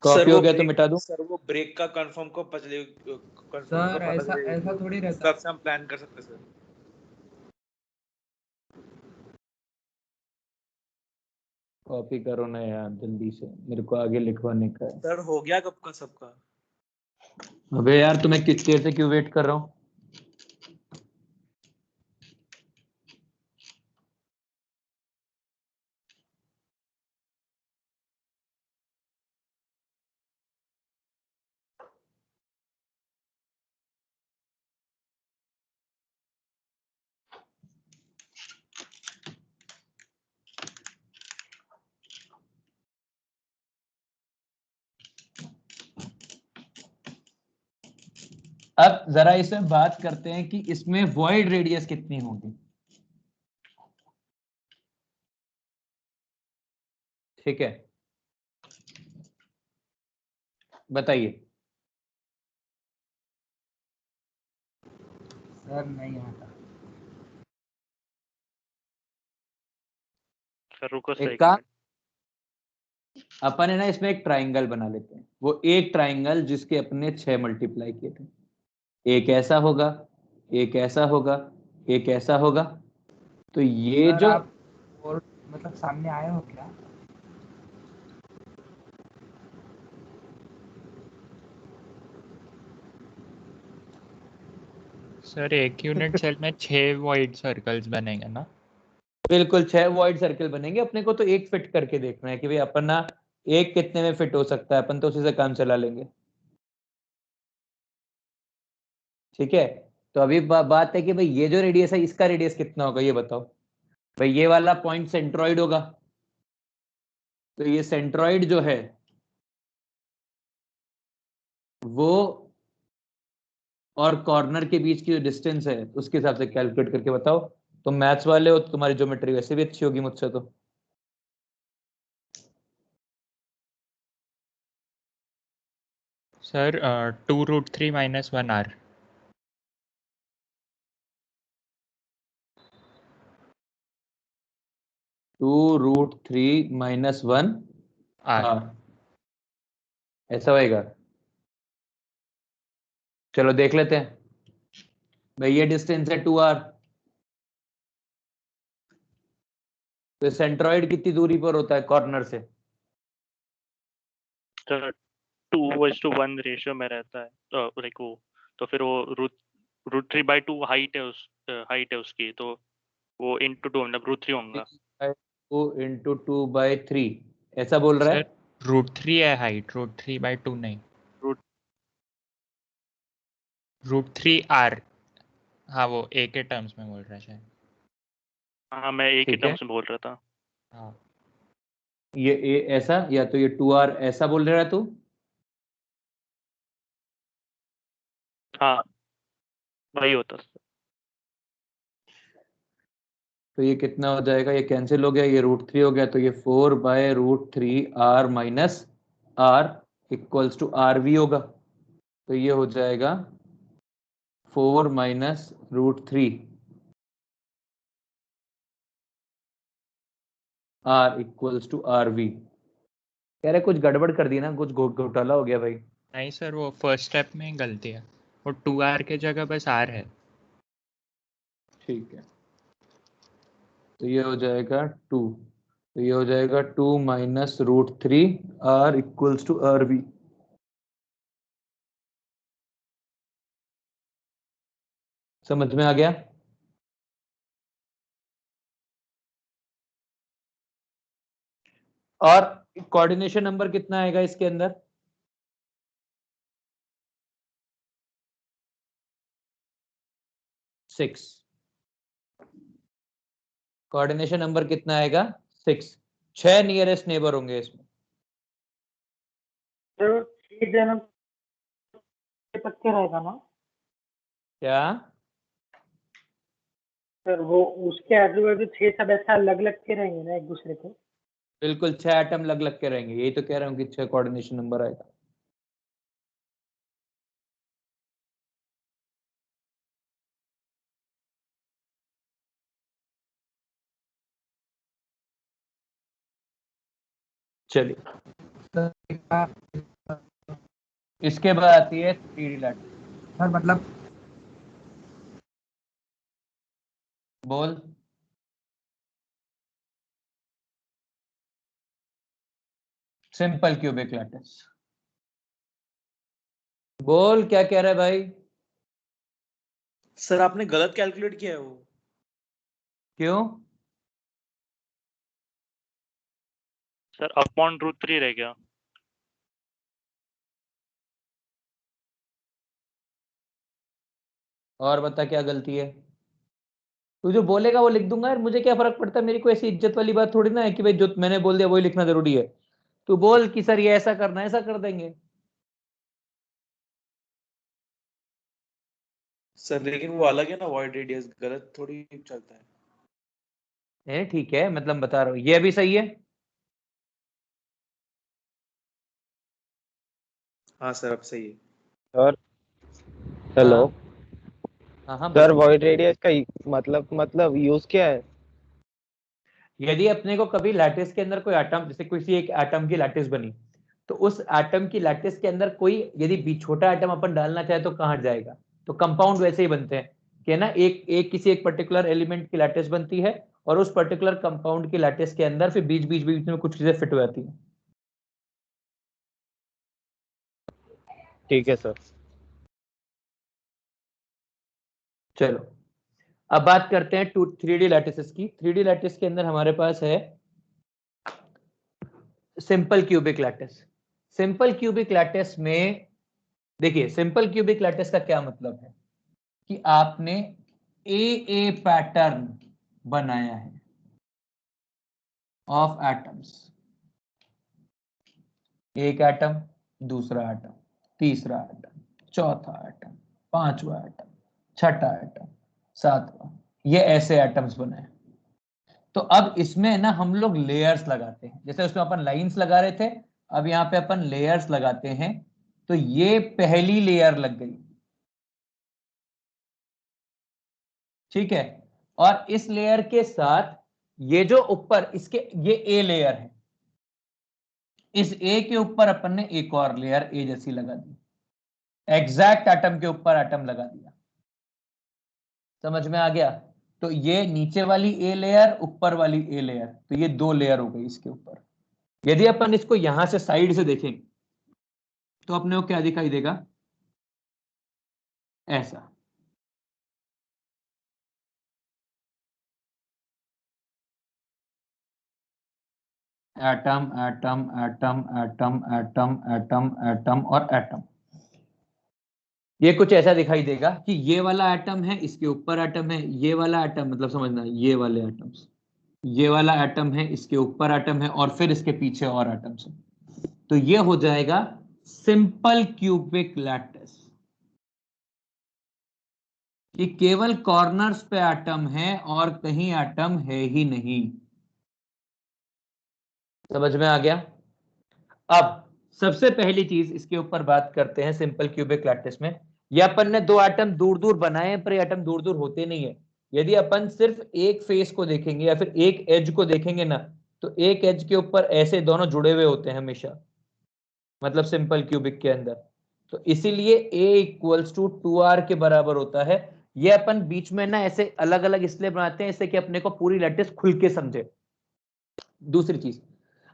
कॉपी हो गया तो मिटा दूं? सर वो ब्रेक का कंफर्म को सर ऐसा थोड़ी रहता कब से हम प्लान कर सकते हैं सर? कॉपी करो ना यार जल्दी से, मेरे को आगे लिखवाने का है। सर हो गया कब का सबका? अबे यार तुम्हें किस देर से क्यों वेट कर रहा हूँ? अब जरा इसमें बात करते हैं कि इसमें वॉइड रेडियस कितनी होगी। ठीक है, बताइए। सर नहीं आता। सर रुको एक सर, काम, अपन है ना इसमें एक ट्राइंगल बना लेते हैं। वो एक ट्राइंगल जिसके अपने 6 मल्टीप्लाई किए थे। एक ऐसा होगा, एक ऐसा होगा, एक ऐसा होगा। तो ये सर जो आप और मतलब सामने आए हो क्या? सर एक यूनिट सेल में 6 वाइड सर्कल्स बनेंगे ना? बिल्कुल 6 वॉइड सर्कल बनेंगे। अपने को तो एक फिट करके देखना है कि भाई अपना एक कितने में फिट हो सकता है, अपन तो उसी से काम चला लेंगे। ठीक है, तो अभी बात है कि भाई ये जो रेडियस है इसका रेडियस कितना होगा ये बताओ। भाई ये वाला पॉइंट सेंट्रॉइड होगा, तो ये सेंट्रॉइड जो है वो और कॉर्नर के बीच की जो डिस्टेंस है उसके हिसाब से कैलकुलेट करके बताओ। तो मैथ्स वाले हो तो तुम्हारी ज्योमेट्री वैसे भी अच्छी होगी मुझसे तो। Sir 2√3 - 1r। 2√3 - 1 r। ऐसा होएगा। चलो देख लेते हैं। भाई ये डिस्टेंस है 2r, तो सेंट्रॉइड कितनी दूरी पर होता है कॉर्नर से? 2:1 रेशियो में रहता है, लाइक वो, तो फिर वो √3/2 हाइट है उसकी, तो वो into 2 मतलब √3 होगा। 2 × 2/3 ऐसा बोल रहा है? सर √3 है हाइट, √3/2 नहीं। √3r। हाँ वो a के टर्म्स में बोल रहा है शायद। हाँ मैं एक ही ठीक है। टर्म्स में बोल रहा था। हाँ ये ऐसा, या तो ये 2r ऐसा बोल रहा है तू? हाँ वही होता है। तो ये कितना हो जाएगा, ये कैंसिल हो गया, ये √3 हो गया, तो ये 4/√3r minus r equals to rv होगा। तो ये हो जाएगा 4 - √3 r इक्वल्स टू rv। कह रहे कुछ गड़बड़ कर दी ना, कुछ घोटाला हो गया भाई। नहीं सर, वो फर्स्ट स्टेप में ही गलती है, वो 2r के जगह बस r है। ठीक है, तो ये हो जाएगा 2, तो ये हो जाएगा 2 - √3 r इक्वल्स टू rv। समझ में आ गया? और कोऑर्डिनेशन नंबर कितना आएगा इसके अंदर? 6। कोऑर्डिनेशन नंबर कितना आएगा? 6। 6 नियरेस्ट नेबर होंगे इसमें। तो 6 जन पक्के रहेगा ना क्या? सर? वो उसके आजू बाजू 6 सब ऐसा अलग अलग के रहेंगे ना एक दूसरे को? बिल्कुल 6 एटम लग लग के रहेंगे, यही तो कह रहा हूँ कि 6 कोऑर्डिनेशन नंबर आएगा। चलिए, इसके बाद आती है 3D लैटिस। सर मतलब बोल। Simple cubic lattice. बोल क्या कह रहा है भाई? सर आपने गलत कैलकुलेट किया है वो। क्यों? सर अपॉन √3 रह गया। और बता क्या गलती है? तू जो बोलेगा वो लिख दूंगा यार, मुझे क्या फर्क पड़ता है, मेरी कोई ऐसी इज्जत वाली बात थोड़ी ना है कि भाई जो मैंने बोल दिया वही लिखना जरूरी है। तू बोल कि सर ये ऐसा करना है, ऐसा कर देंगे। सर लेकिन वो अलग है ना, वॉइड रेडियस गलत थोड़ी चलता है। ठीक है, मतलब बता रहा हूँ ये भी सही है। हाँ सर अब सही है। Sir hello. हाँ हाँ सर बोल। वॉइड रेडियस का मतलब यूज क्या है? यदि अपने को कभी लैटिस के अंदर कोई एटम, जैसे किसी एक एटम की लैटिस बनी, तो उस एटम की लैटिस के अंदर कोई यदि छोटा एटम अपन डालना चाहे तो कहाँ जाएगा? तो कंपाउंड वैसे ही बनते हैं कि ना, एक किसी एक पर्टिकुलर एलिमेंट की लैटिस बनती है और उस पर्टिकुलर कंपाउंड की लैटिस के अंदर फिर बीच में कुछ चीजें फिट हो जाती हैं। ठीक है सर। चलो अब बात करते हैं 3D लैटिसेस की। 3D लैटिस के अंदर हमारे पास है simple cubic lattice. Simple cubic lattice में देखिए, सिंपल क्यूबिक लैटिस का क्या मतलब है? कि आपने ए पैटर्न बनाया है ऑफ एटम्स, एक एटम, दूसरा एटम, तीसरा एटम, चौथा एटम, पांचवा एटम, छठा एटम, सातवां, ये ऐसे एटम्स बनाए। तो अब इसमें ना हम लोग लेयर्स लगाते हैं, जैसे उसमें अपन लाइंस लगा रहे थे, अब यहाँ पे अपन लेयर्स लगाते हैं। तो ये पहली लेयर लग गई, ठीक है। और इस लेयर के साथ ये जो ऊपर इसके ये ए लेयर है, इस ए के ऊपर अपन ने एक और लेयर ए जैसी लगा दी, एग्जैक्ट एटम के ऊपर एटम लगा दिया। समझ में आ गया? तो ये नीचे वाली ए लेयर, ऊपर वाली ए लेयर, तो ये दो लेयर हो गई इसके ऊपर। यदि अपन इसको यहां से साइड से देखेंगे तो अपने को क्या दिखाई देगा? ऐसा। Atom atom atom atom atom atom atom और एटम, ये कुछ ऐसा दिखाई देगा कि ये वाला एटम है, इसके ऊपर एटम है, ये वाला एटम मतलब समझना ये वाले एटम्स, ये वाला एटम है, इसके ऊपर एटम है, और फिर इसके पीछे और एटम्स है। तो ये हो जाएगा सिंपल क्यूबिक लैटिस, कि केवल कॉर्नर्स पे एटम है और कहीं एटम है ही नहीं। समझ में आ गया? अब सबसे पहली चीज इसके ऊपर बात करते हैं सिंपल क्यूबिक लैटिस में। ये अपन ने दो एटम दूर दूर बनाए हैं, पर ये एटम दूर दूर होते नहीं है। यदि अपन सिर्फ एक फेस को देखेंगे या फिर एक एज को देखेंगे ना, तो एक एज के ऊपर ऐसे दोनों जुड़े हुए होते हैं हमेशा, मतलब सिंपल क्यूबिक के अंदर। तो इसीलिए a = 2r के बराबर होता है। ये अपन बीच में ना ऐसे अलग अलग इसलिए बनाते हैं, इससे कि अपने को पूरी लैटिस खुल के समझे। दूसरी चीज,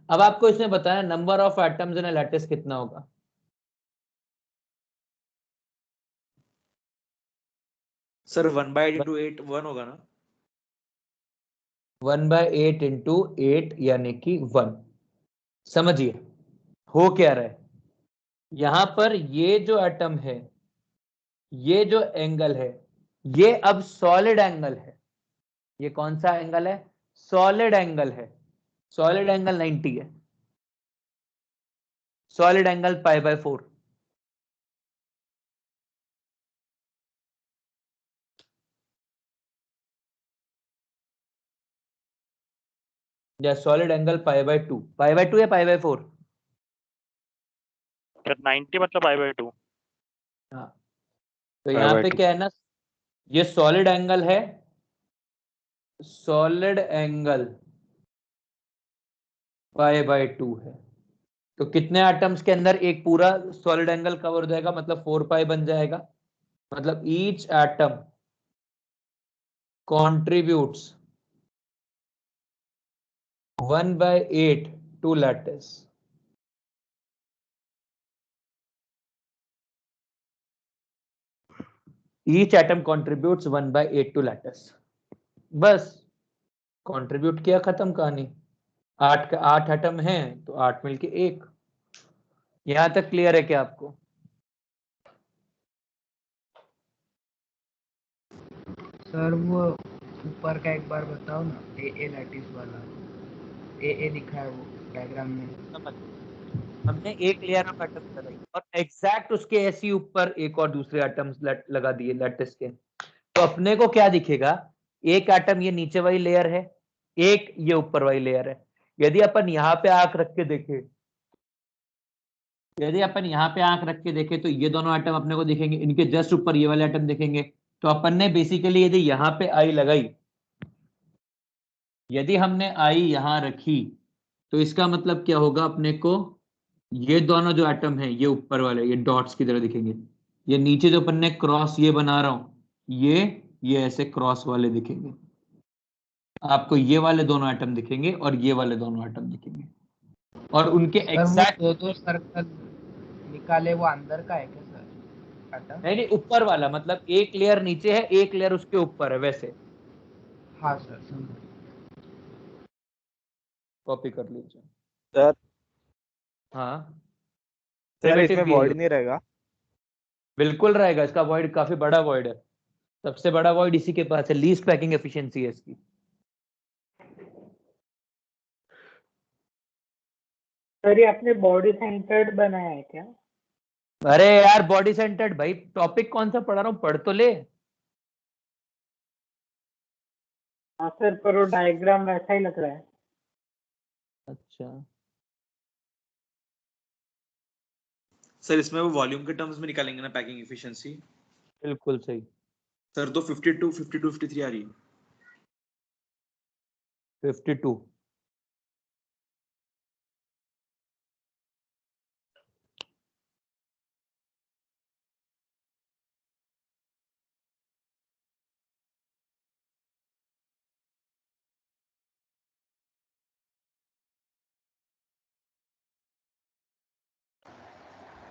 अब आपको इसमें बताया number of atoms in a lattice कितना होगा। सर 1/8 into 8 1 होगा ना? 1/8 into 8 यानी कि 1। समझिए हो क्या रहा है, यहां पर ये जो एटम है, ये जो एंगल है, ये अब सॉलिड एंगल है। ये कौन सा एंगल है? सॉलिड एंगल है। सॉलिड एंगल 90 है, सॉलिड एंगल π/4। या सॉलिड एंगल π/2, π/2 या π/4? 90 मतलब π/2। हाँ, तो यहाँ पे क्या है ना, ये सॉलिड एंगल है, सॉलिड एंगल π/2 है। तो कितने एटम्स के अंदर एक पूरा सॉलिड एंगल कवर हो जाएगा, मतलब 4π बन जाएगा। मतलब each atom contributes 1/8 to lattice। Each atom contributes 1/8 to lattice। बस कंट्रीब्यूट किया, खत्म कहानी। 8 एटम हैं तो 8 मिलके 1। यहां तक क्लियर है क्या आपको? सर वो ऊपर का एक बार बताओ ना, ए लैटिस वाला, ए दिखा है वो डायग्राम में। हमने एक लेयर ऑफ एटम्स लगाई और एग्जैक्ट उसके ऐसे ही ऊपर एक और दूसरे एटम्स लगा दिए लैटिस के। तो अपने को क्या दिखेगा? एक एटम ये नीचे वाली लेयर है, एक ये ऊपर वाली लेयर है। यदि अपन यहाँ पे आंख रख के देखें, यदि अपन यहाँ पे आंख रख के देखें तो ये दोनों एटम अपने को दिखेंगे, इनके जस्ट ऊपर ये वाले एटम दिखेंगे। तो अपन ने बेसिकली यदि यहाँ पे आई लगाई, यदि हमने आई यहां रखी, तो इसका मतलब क्या होगा अपने को, ये दोनों जो एटम है ये ऊपर वाले ये डॉट्स की तरह दिखेंगे। ये नीचे जो अपन ने क्रॉस ये बना रहा हूं, ये ऐसे क्रॉस वाले दिखेंगे। आपको ये वाले दोनों एटम दिखेंगे और ये वाले दोनों एटम दिखेंगे, और उनके एग्जैक्ट दो सर्कल निकाले वो अंदर का है क्या सर एटम? नहीं, ऊपर वाला, मतलब एक लेयर नीचे है, एक लेयर उसके ऊपर है, वैसे। हाँ सर, समझ। कॉपी कर लीजिए सर। हाँ सर इसमें वॉइड नहीं रहेगा? बिल्कुल रहेगा, इसका वॉइड काफी बड़ा वॉइड है। सबसे बड़ा वॉइड इसी के पास है, लीस्ट पैकिंग एफिशिएंसी है इसकी। सर ये आपने बॉडी सेंटर्ड बनाया है क्या? अरे यार बॉडी सेंटर्ड भाई, टॉपिक कौन सा पढ़ा रहा हूँ, पढ़ तो ले। हाँ सर, पर वो डायग्राम वैसा ही लग रहा है। अच्छा सर इसमें वो वॉल्यूम के टर्म्स में निकालेंगे ना पैकिंग एफिशिएंसी? बिल्कुल सही। सर तो 52 52 53 आ रही है। 52।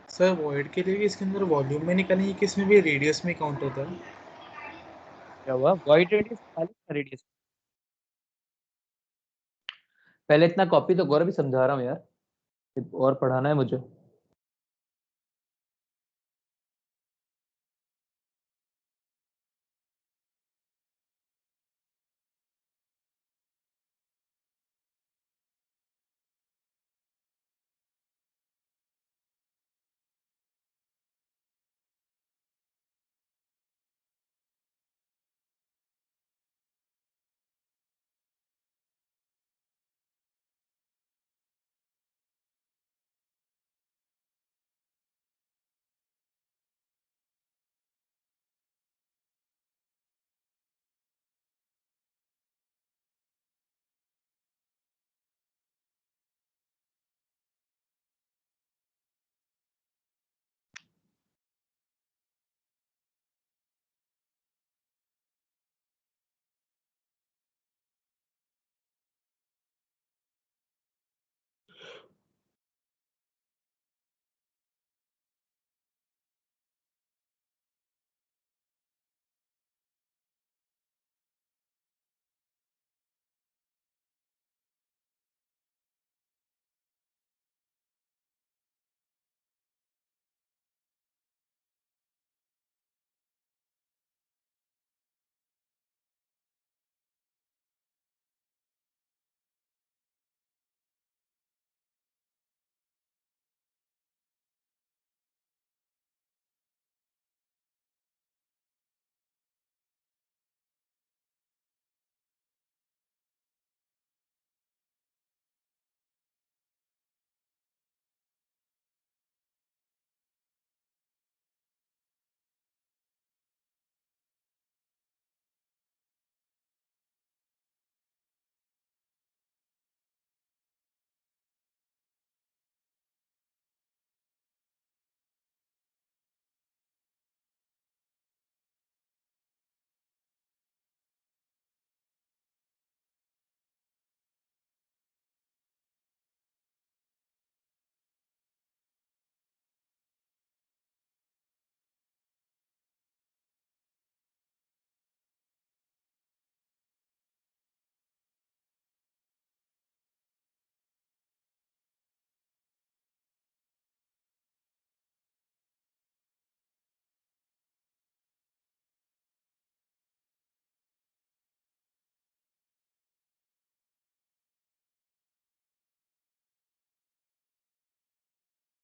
सर वॉइड के लिए भी इसके अंदर वॉल्यूम में निकालेंगे कि इसमें भी रेडियस में काउंट होता है? क्या हुआ, वॉइड रेडियस रेडियस? पहले इतना कॉपी तो गौरव भी समझा रहा हूँ यार, और पढ़ाना है मुझे।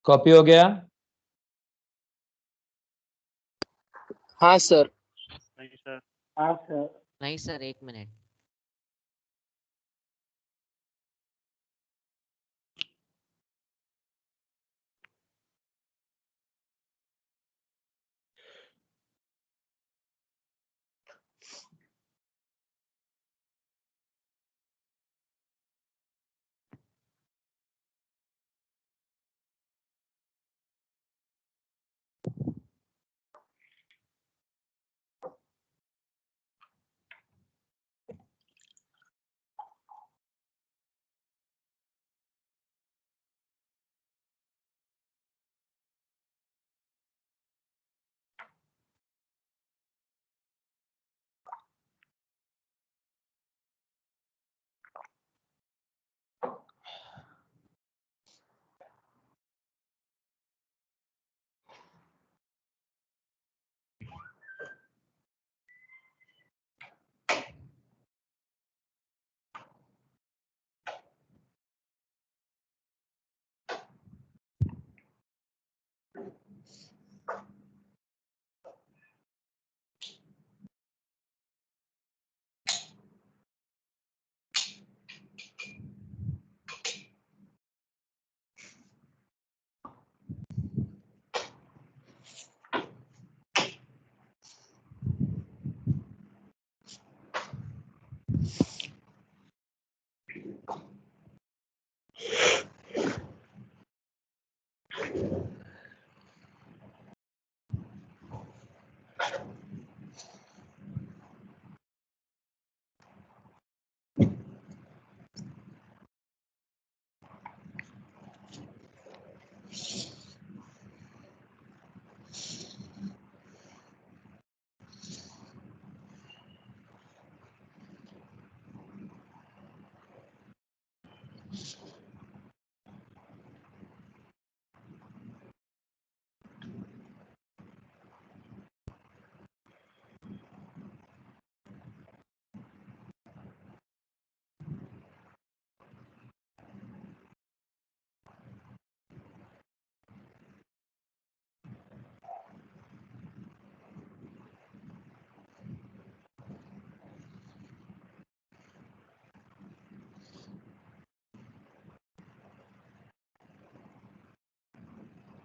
कॉपी हो गया? हाँ सर। नहीं सर। हाँ सर। नहीं सर, 1 मिनट।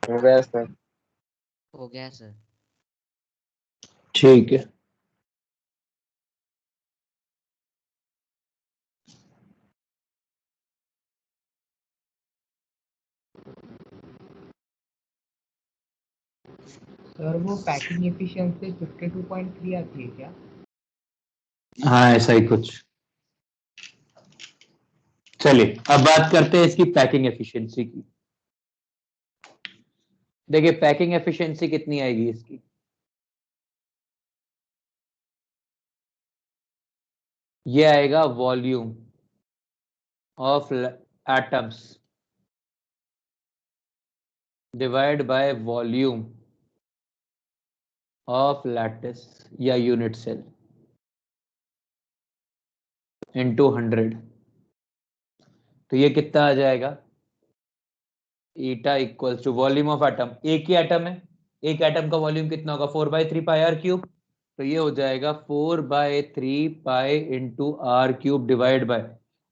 हो गया सर। हो गया सर। ठीक है। सर वो पैकिंग एफिशिएंसी 52.3 आती है क्या? हाँ ऐसा ही कुछ। चलिए अब बात करते हैं इसकी पैकिंग एफिशिएंसी की। देखिए पैकिंग एफिशिएंसी कितनी आएगी इसकी, ये आएगा volume of atoms divide by volume of lattice या यूनिट सेल इनटू 100। तो ये कितना आ जाएगा, eta equals to volume of atom, एक ही एटम है, एक एटम का वॉल्यूम कितना होगा 4/3 पाई आर क्यूब। तो ये हो जाएगा 4/3 pi into r cube divide by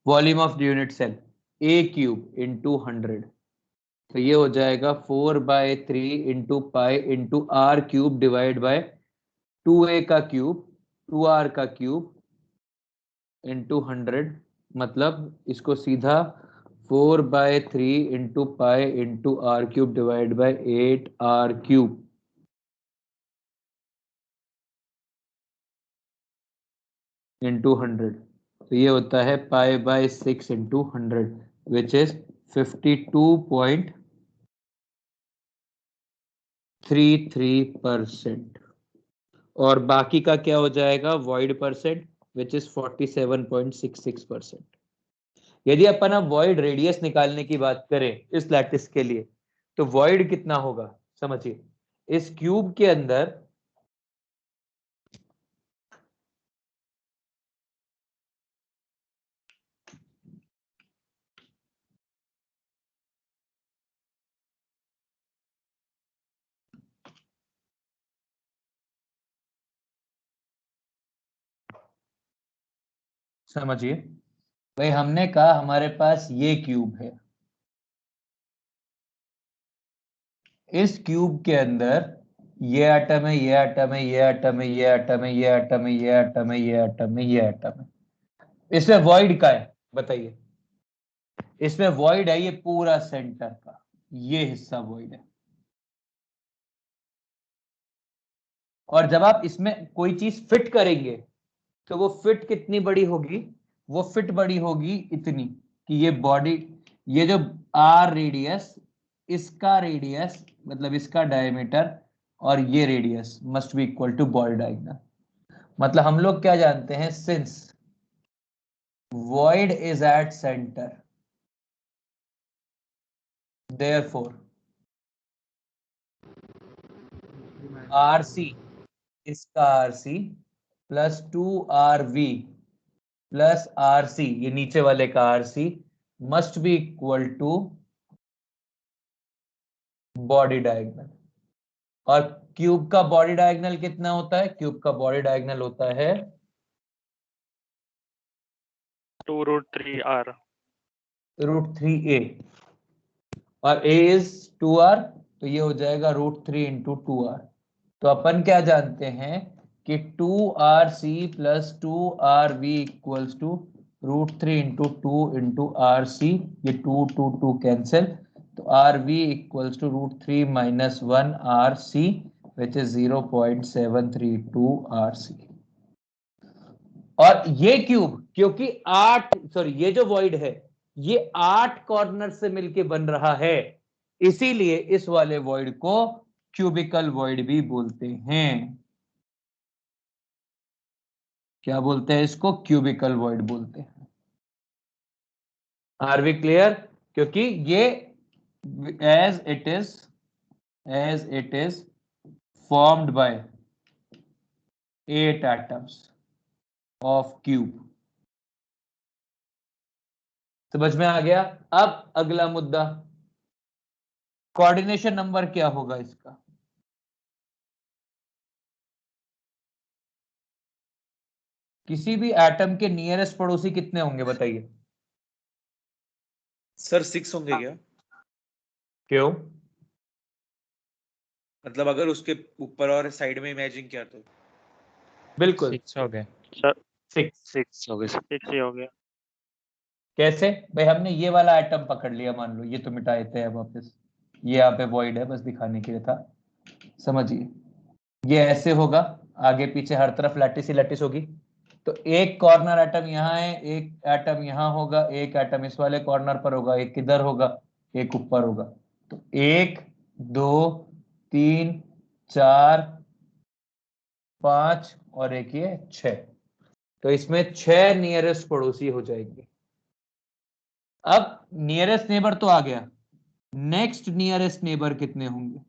volume of unit cell a cube into 100। तो ये हो जाएगा 4/3 into pi into r cube divide by 2a का क्यूब 2r का क्यूब इंटू 100। मतलब इसको सीधा 4/3 into pi into r cube divide by 8r cube into 100। तो ये होता है π/6 इंटू 100 विच इज 52.33%। और बाकी का क्या हो जाएगा वॉइड परसेंट विच इज 47.66%। यदि अपन अब वॉइड रेडियस निकालने की बात करें इस लैटिस के लिए तो वॉइड कितना होगा समझिए, इस क्यूब के अंदर समझिए भाई, हमने कहा हमारे पास ये क्यूब है, इस क्यूब के अंदर ये एटम है, ये एटम है, ये एटम है, ये एटम है, ये एटम है, ये एटम है, ये एटम है, ये एटम है। इसमें वॉइड का है बताइए, इसमें वॉइड है ये पूरा सेंटर का, ये हिस्सा वॉइड है। और जब आप इसमें कोई चीज फिट करेंगे तो वो फिट कितनी बड़ी होगी, वो फिट बड़ी होगी इतनी कि ये बॉडी, ये जो आर रेडियस, इसका रेडियस मतलब इसका डायमीटर और ये radius must be equal to body diagonal. मतलब हम लोग क्या जानते हैं, since void is at center therefore RC, इसका RC plus 2RV plus RC, ये नीचे वाले का RC must be equal to body diagonal. और क्यूब का बॉडी डायगोनल कितना होता है, क्यूब का बॉडी डायगोनल होता है 2√3r √3a और a इज 2r, तो ये हो जाएगा √3 इंटू 2r। तो अपन क्या जानते हैं कि 2rc plus 2rv equals to √3 into 2 into rc, ये 2 कैंसिल, तो rv equals to √3 minus 1 rc which is 0.732 rc। और ये क्यूब क्योंकि ये जो वॉइड है ये 8 कॉर्नर से मिलके बन रहा है, इसीलिए इस वाले वॉइड को क्यूबिकल वॉइड भी बोलते हैं। क्या बोलते हैं इसको, क्यूबिकल वॉइड बोलते हैं। Are we clear? क्योंकि ये as it is formed by 8 atoms of cube. समझ में आ गया? अब अगला मुद्दा, कोऑर्डिनेशन नंबर क्या होगा इसका? किसी भी एटम के नियरेस्ट पड़ोसी कितने होंगे बताइए? सर 6 होंगे क्या? क्यों? मतलब अगर उसके ऊपर और साइड में इमेजिन किया तो बिल्कुल 6 हो गए। सर 6 हो गए सर। 6 ही हो गया। कैसे भाई? हमने ये वाला आइटम पकड़ लिया, मान लो ये तो मिटा देते हैं वापस, ये यहाँ पे वॉइड है, बस दिखाने के लिए था, समझिए। ये ऐसे होगा, आगे पीछे हर तरफ लैटिस ही लैटिस होगी। तो एक कॉर्नर एटम यहाँ है, एक एटम यहाँ होगा, एक एटम इस वाले कॉर्नर पर होगा, एक किधर होगा, एक ऊपर होगा। तो 1 2 3 4 5 और एक ये 6। तो इसमें 6 नियरेस्ट पड़ोसी हो जाएंगे। अब नियरेस्ट नेबर तो आ गया, नेक्स्ट नियरेस्ट नेबर कितने होंगे?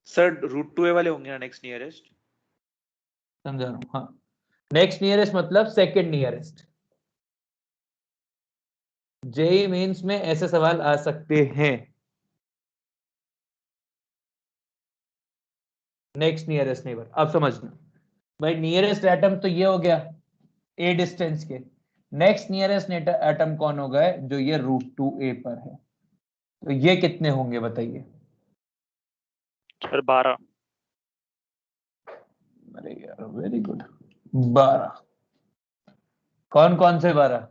सर √2a वाले होंगे ना नेक्स्ट नियरेस्ट? समझा रहा हूं, हाँ। नेक्स्ट नियरेस्ट मतलब सेकंड नियरेस्ट। जेई मेंस में ऐसे सवाल आ सकते हैं। नेक्स्ट नियरेस्ट नेबर, अब समझना भाई, नियरेस्ट एटम तो ये हो गया ए डिस्टेंस के। नेक्स्ट नियरेस्ट एटम कौन होगा जो ये √2a पर है? तो ये कितने होंगे बताइए? सर 12। अरे यार वेरी गुड, 12। कौन कौन से 12?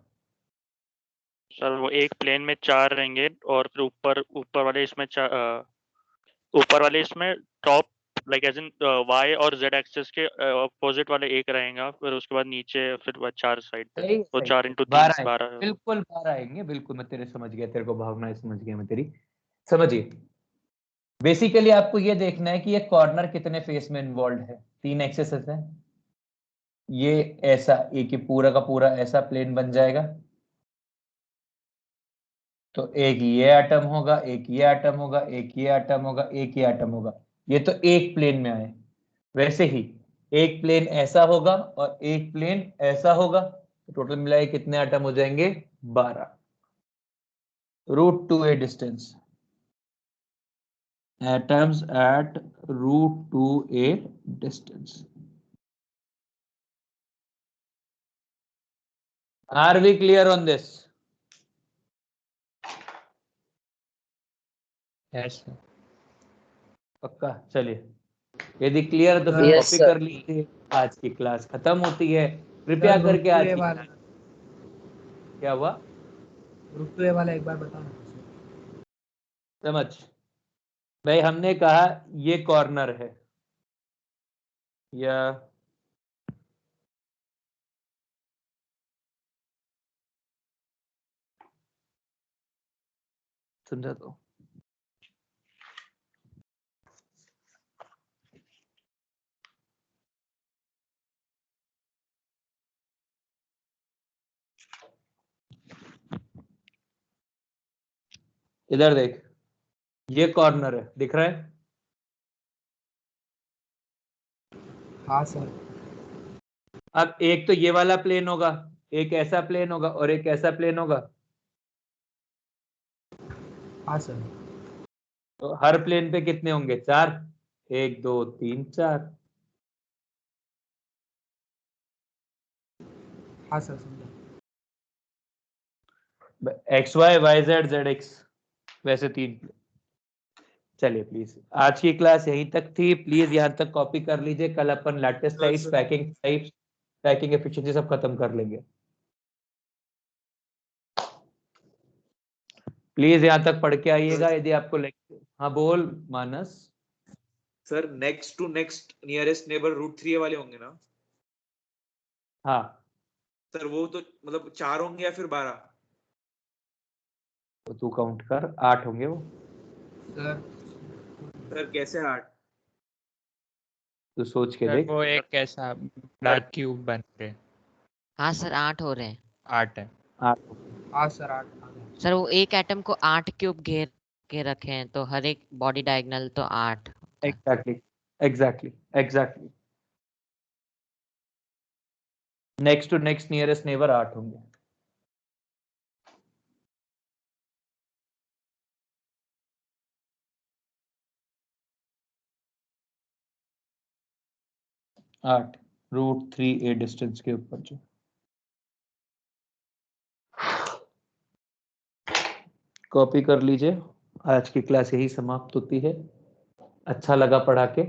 सर वो एक प्लेन में 4 रहेंगे और फिर ऊपर वाले इसमें ऊपर वाले इसमें top like edge in Y और जेड एक्सिस के अपोजिट वाले एक रहेगा, फिर उसके बाद नीचे फिर 4 साइड पे, सही तो सही, 4 × 3 12 12 है। बिल्कुल 12 आएंगे, बिल्कुल। मैं तेरे समझ गया, तेरे को भावनाएं समझ गया मैं तेरी। समझिए, बेसिकली आपको ये देखना है कि ये कॉर्नर कितने फेस में इन्वॉल्व है। 3 एक्सेस है, ये ऐसा एक ही पूरा का पूरा ऐसा प्लेन बन जाएगा। तो एक ये एटम होगा, एक ये एटम होगा, एक ये एटम होगा, एक ये एटम होगा। ये तो एक प्लेन में आए। वैसे ही एक प्लेन ऐसा होगा और एक प्लेन ऐसा होगा, तो टोटल मिलाए कितने एटम हो जाएंगे? 12। √2a distance, atoms at √2a distance. Are we clear on this? Yes sir. पक्का? चलिए, यदि क्लियर तो फिर Yes, कॉपी sir. कर लीजिए। आज की क्लास खत्म होती है, कृपया करके आज की वाला क्या हुआ? √2a वाला एक बार बताओ ना। समझ भाई, हमने कहा ये कॉर्नर है, या समझा तो? इधर देख, ये कॉर्नर है, दिख रहा है? हाँ सर। अब एक तो ये वाला प्लेन होगा, एक ऐसा प्लेन होगा और एक ऐसा प्लेन होगा। हाँ सर। तो हर प्लेन पे कितने होंगे? 4। 1 2 3 4। हाँ सर समझा। XY YZ ZX, वैसे 3। चलिए प्लीज, आज की क्लास यहीं तक थी। प्लीज यहाँ तक कॉपी कर लीजिए, कल अपन lattice types, packing types, packing efficiency सब खत्म कर लेंगे। प्लीज यहाँ तक पढ़ के आइएगा यदि आपको हाँ बोल Manas. Sir next to next nearest neighbour √3a वाले होंगे ना? हाँ सर वो तो मतलब 4 होंगे या फिर 12? तो तू काउंट कर, 8 होंगे वो। सर कैसे 8? तू सोच के सर देख। वो एक कैसा बड़ा क्यूब बन रहे। हाँ सर 8 हो रहे हैं। 8 है। 8। हाँ सर 8। सर वो एक एटम को 8 क्यूब घेर के रखे हैं, तो हर एक बॉडी डायगोनल तो 8। Exactly exactly exactly. Next to next nearest neighbour 8 होंगे। आठ √3a डिस्टेंस के ऊपर जो। कॉपी कर लीजिए। आज की क्लास यही समाप्त होती है। अच्छा लगा पढ़ा के?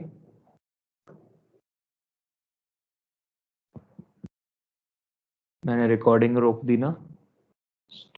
मैंने रिकॉर्डिंग रोक दी ना?